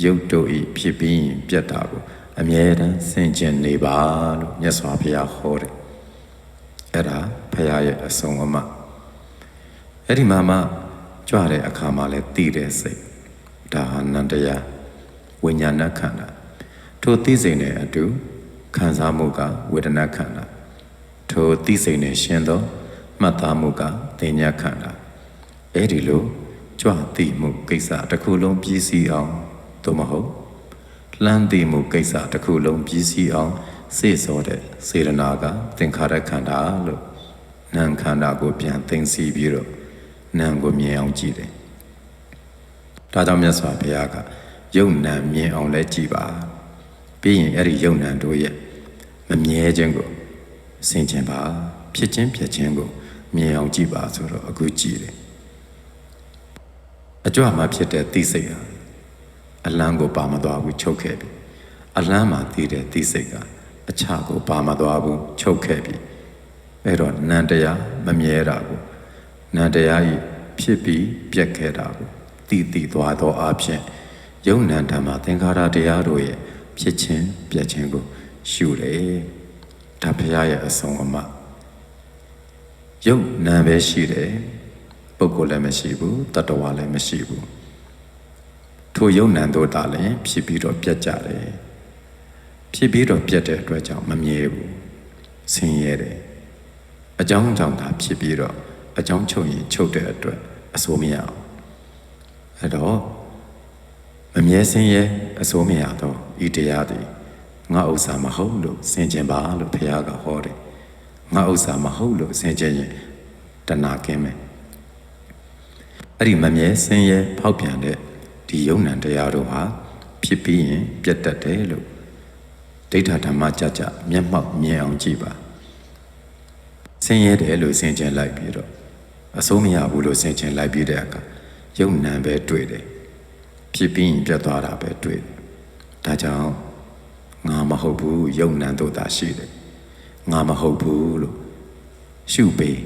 ရုပ်တို့ဤဖြစ်ပြီးရင်ပြတ်တာကိုအမြဲတမ်းဆင်ခြင်နေပါလို့မြတ်စွာဘုရားဟောတယ်အဲ့ဒါဘုရားရဲ့အဆုံးအမအဲ့ဒီမှာကြွတဲ့အခါမှာလဲသိတဲ့စိတ်ဒါဟာနန္တရားဝိညာဏခန္ဓာထိုသိစိတ်နဲ့အတူခံစားမှုကဝေဒနာခန္ဓာထိုသိစိတ်နဲ့ရှင်းသောမှတ်သားမှုကသင်ညာခန္ဓာအဲ့ဒီလိုကြွသိမှုကိစ္စတစ်ခုလုံးပြည့်စည်အောင်သို့မဟုတ်လှမ်းသိမှုကိစ္စတစ်ခုလုံးပြည့်စည်အောင် စေစောတဲ့စေရနာကသင်္ခါရခန္ဓာလို့နာမ်ခန္ဓာကိုပြန်သိသိပြီးတော့နာမ်ကိုမြင်အောင်ကြည့်တယ်။ဒါကြောင့်မြတ်စွာဘုရားကယုံနာမြင်အောင်လဲကြည့်ပါပြီးရင်အဲ့ဒီယုံနာတို့ရဲ့မမြဲခြင်းကိုဆင်ခြင်ပါဖြစ်ခြင်းပြခြင်းကိုမြင်အောင်ကြည့်ပါဆိုတော့အခုကြည့်တယ်အကြွမှာဖြစ်တဲ့သိစိတ်ဟာအလန်းကိုပါမသွားဘူးချုပ်ခဲ့ပြီအလန်းမှာသိတဲ့သိစိတ်ကအချကိုပါမသွားဘူးချုပ်ခဲ့ပြီအဲ့တော့နန္တရားမမြဲတာကိုနန္တရားကြီးဖြစ်ပြီးပြက်ခဲ့တာကိုသိသွားသောအဖြစ်ယုံနံဓမ္မသင်္ခါရတရားတို့ရဲ့ဖြစ်ခြင်းပြက်ခြင်းကိုရှုတယ်ဒါဘုရားရဲ့အဆုံးအမယုံနံပဲရှိတယ်ပုဂ္ဂိုလ်လည်းမရှိဘူးတတ္တဝါလည်းမရှိဘူးထိုယုံနံတို့တာလည်းဖြစ်ပြီးတော့ပြက်ကြတယ်ဖြစ်ပြီးတော့ပြက်တဲ့အတွက်ကြောင့်မမြဲဘူးဆင်းရဲတယ်အကြောင်းကြောင့်သာဖြစ်ပြီးတော့အကြောင်းချုပ်ရင်ချုပ်တဲ့အတွက်အစိုးမရအောင်အဲ့တော့မမြဲဆင်းရဲအစိုးမရတော့ဤတရားသည်ငါဥစ္စာမဟုတ်လို့ဆင်ခြင်ပါလို့ဘုရားကဟောတယ်ငါဥစ္စာမဟုတ်လို့ဆင်ခြင်ရင်တဏှာကင်းမယ်အဲ့ဒီမမြဲဆင်းရဲဖောက်ပြန်တဲ့ဒီယုံနံတရားတို့ဟာဖြစ်ပြီးရင်ပြတ်တတ်တယ်လို့ဒိဋ္ဌဓမ္မကြကြမျက်မှောက်မြင်အောင်ကြည့်ပါဆင်းရဲတယ်လို့ဆင်ခြင်လိုက်ပြီးတော့အစိုးမရဘူးလို့ဆင်ခြင်လိုက်ပြီးတဲ့အခါယုံနံပဲတွေ့တယ်ဖြစ်ပြီးရင်ပြတ်သွားတာပဲတွေ့တယ်ဒါကြောင့်ငါမဟုတ်ဘူးယုံနံတို့သာရှိတယ်ငါမဟုတ်ဘူးလို့ရှုပေး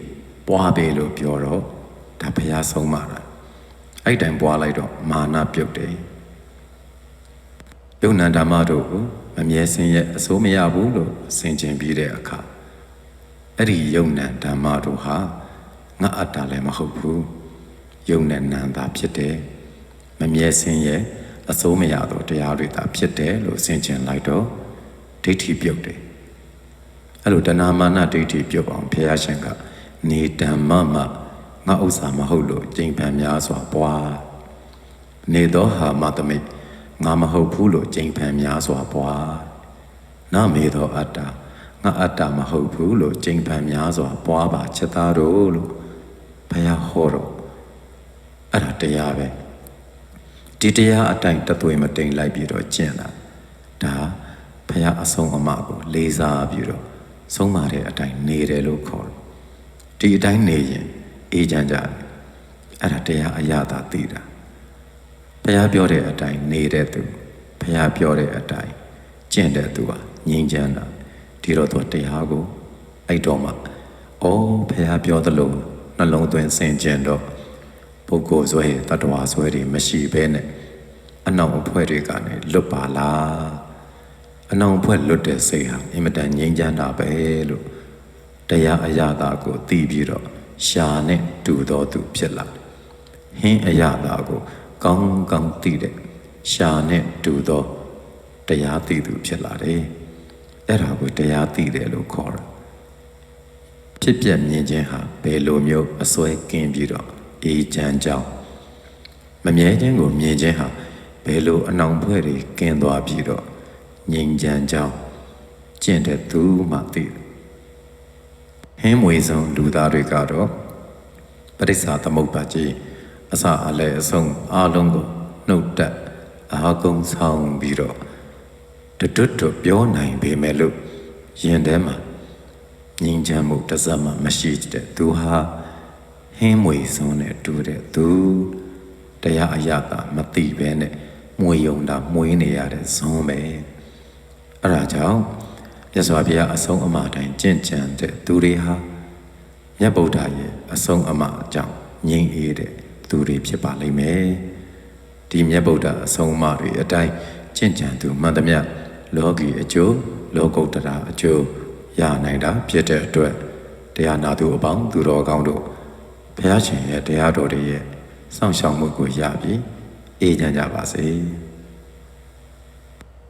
ပွားပေးလို့ပြောတော့ဒါဘုရားဆုံးမတာအဲ့တိုင်ပွားလိုက်တော့မာနပြုတ်တယ်ယုံနံဓမ္မတို့ကိုမမြဲစင်ရဲ့အစိုးမရဘူးလို့ဆင်ခြင်ပြီးတဲ့အခါအဲ့ဒီယုံနံဓမ္မတို့ဟာငါအတ္တလည်းမဟုတ်ဘူးယုံနံနံသာဖြစ်တယ်မမြဲစင်ရဲ့အစိုးမရတော့တရားတွေသာဖြစ်တယ်လို့ဆင်ခြင်လိုက်တော့ဒိဋ္ဌိပြုတ်တယ်အဲ့လိုတဏှာမာနဒိဋ္ဌိပြုတ်အောင်ဘုရားရှင်ကနေဓမ္မမငါဥစ္စာမဟုတ်လို့ကျင့်ပံများစွာပွားနေသောဟာမသမိငါမဟုတ်ဘူးလို့ကျင့်ပံများစွာပွားနမေသောအတ္တငါအတ္တမဟုတ်ဘူးလို့ကျင့်ပံများစွာပွားပါချက်သားတို့လို့ဘုရားဟောတော့အဲ့ဒါတရားပဲဒီတရားအတိုင်းတသွေမတိမ်လိုက်ပြီးတော့ကျင့်တာဒါဘုရားအဆုံးအမကိုလေးစားပြီးတော့ဆုံးမတဲ့အတိုင်းနေတယ်လို့ခေါ်တယ်ဒီအတိုင်းနေရင်အေးချမ်းကြတယ်အဲ့ဒါတရားအရသာသိတာဘုရားပြောတဲ့အတိုင်းနေတဲ့သူဘုရားပြောတဲ့အတိုင်းကျင့်တဲ့သူဟာငြိမ်းချမ်းတာဒီတော့သူတရားကိုအဲ့တော့မှဩဘုရားပြောသလိုနှလုံးသွင်းဆင်ခြင်တော့ပုဂ္ဂိုလ်ဆွဲတ attva ဆွဲတွေမရှိဘဲနဲ့အနောက်အဖွဲ့တွေကနေလွတ်ပါလားအနောက်အဖွဲ့လွတ်တဲ့စိတ်ဟာအင်မတန်ငြိမ်းချမ်းတာပဲလို့တရားအရသာကိုသိပြီးတော့ရှာနဲ့တူတော်သူဖြစ်လာဟင်းအရသာကိုကောင်းကောင်းသိတဲ့ရှာနဲ့တူတော်တရားသိသူဖြစ်လာတယ်အဲ့ဒါကိုတရားသိတယ်လို့ခေါ်တာဖြစ်ပြမြင်ခြင်းဟာဘယ်လိုမျိုးအစွဲကင်းပြီးတော့အေးချမ်းကြောင်းမမြဲခြင်းကိုမြင်ခြင်းဟာဘယ်လိုအနှောင်ဖွဲ့တွေကင်းသွားပြီးတော့ငြိမ်းချမ်းကြောင်းကျင့်တဲ့သူမှသိတယ်ဟင်းမွေဆုံးလူသားတွေကတော့ပရိစ္ဆာသမုပ္ပါကြီးအစအလဲအဆုံးအလုံးကိုနှုတ်တက်အာကုံဆောင်ပြီးတော့တွတ်ပြောနိုင်ပေမဲ့လို့ရင်ထဲမှာငြိမ်းချမ်းမှုတစ်စက်မှမရှိတဲ့သူဟာဟင်းမွေဆုံးနဲ့တူတဲ့သူတရားအရသာမသိဘဲနဲ့မွေယုံတာမွေးနေရတဲ့ဇွန်းပဲအဲ့ဒါကြောင့်မြတ်စွာဘုရားအဆုံးအမတိုင်းကျင့်ကြံတဲ့သူတွေဟာမြတ်ဗုဒ္ဓရဲ့အဆုံးအမအကြောင်းငြိမ်းအေးတဲ့သူတွေဖြစ်ပါလိမ့်မယ်ဒီမြတ်ဗုဒ္ဓအဆုံးအမတွေအတိုင်းကျင့်ကြံသူမှန်သမျှလောကီအကျိုးလောကုတ္တရာအကျိုးရနိုင်တာဖြစ်တဲ့အတွက်တရားနာသူအပေါင်းသူတော်ကောင်းတို့ဘုရားရှင်ရဲ့တရားတော်တွေရဲ့စောင့်ရှောက်မှုကိုရပြီးအေးချမ်းကြပါစေ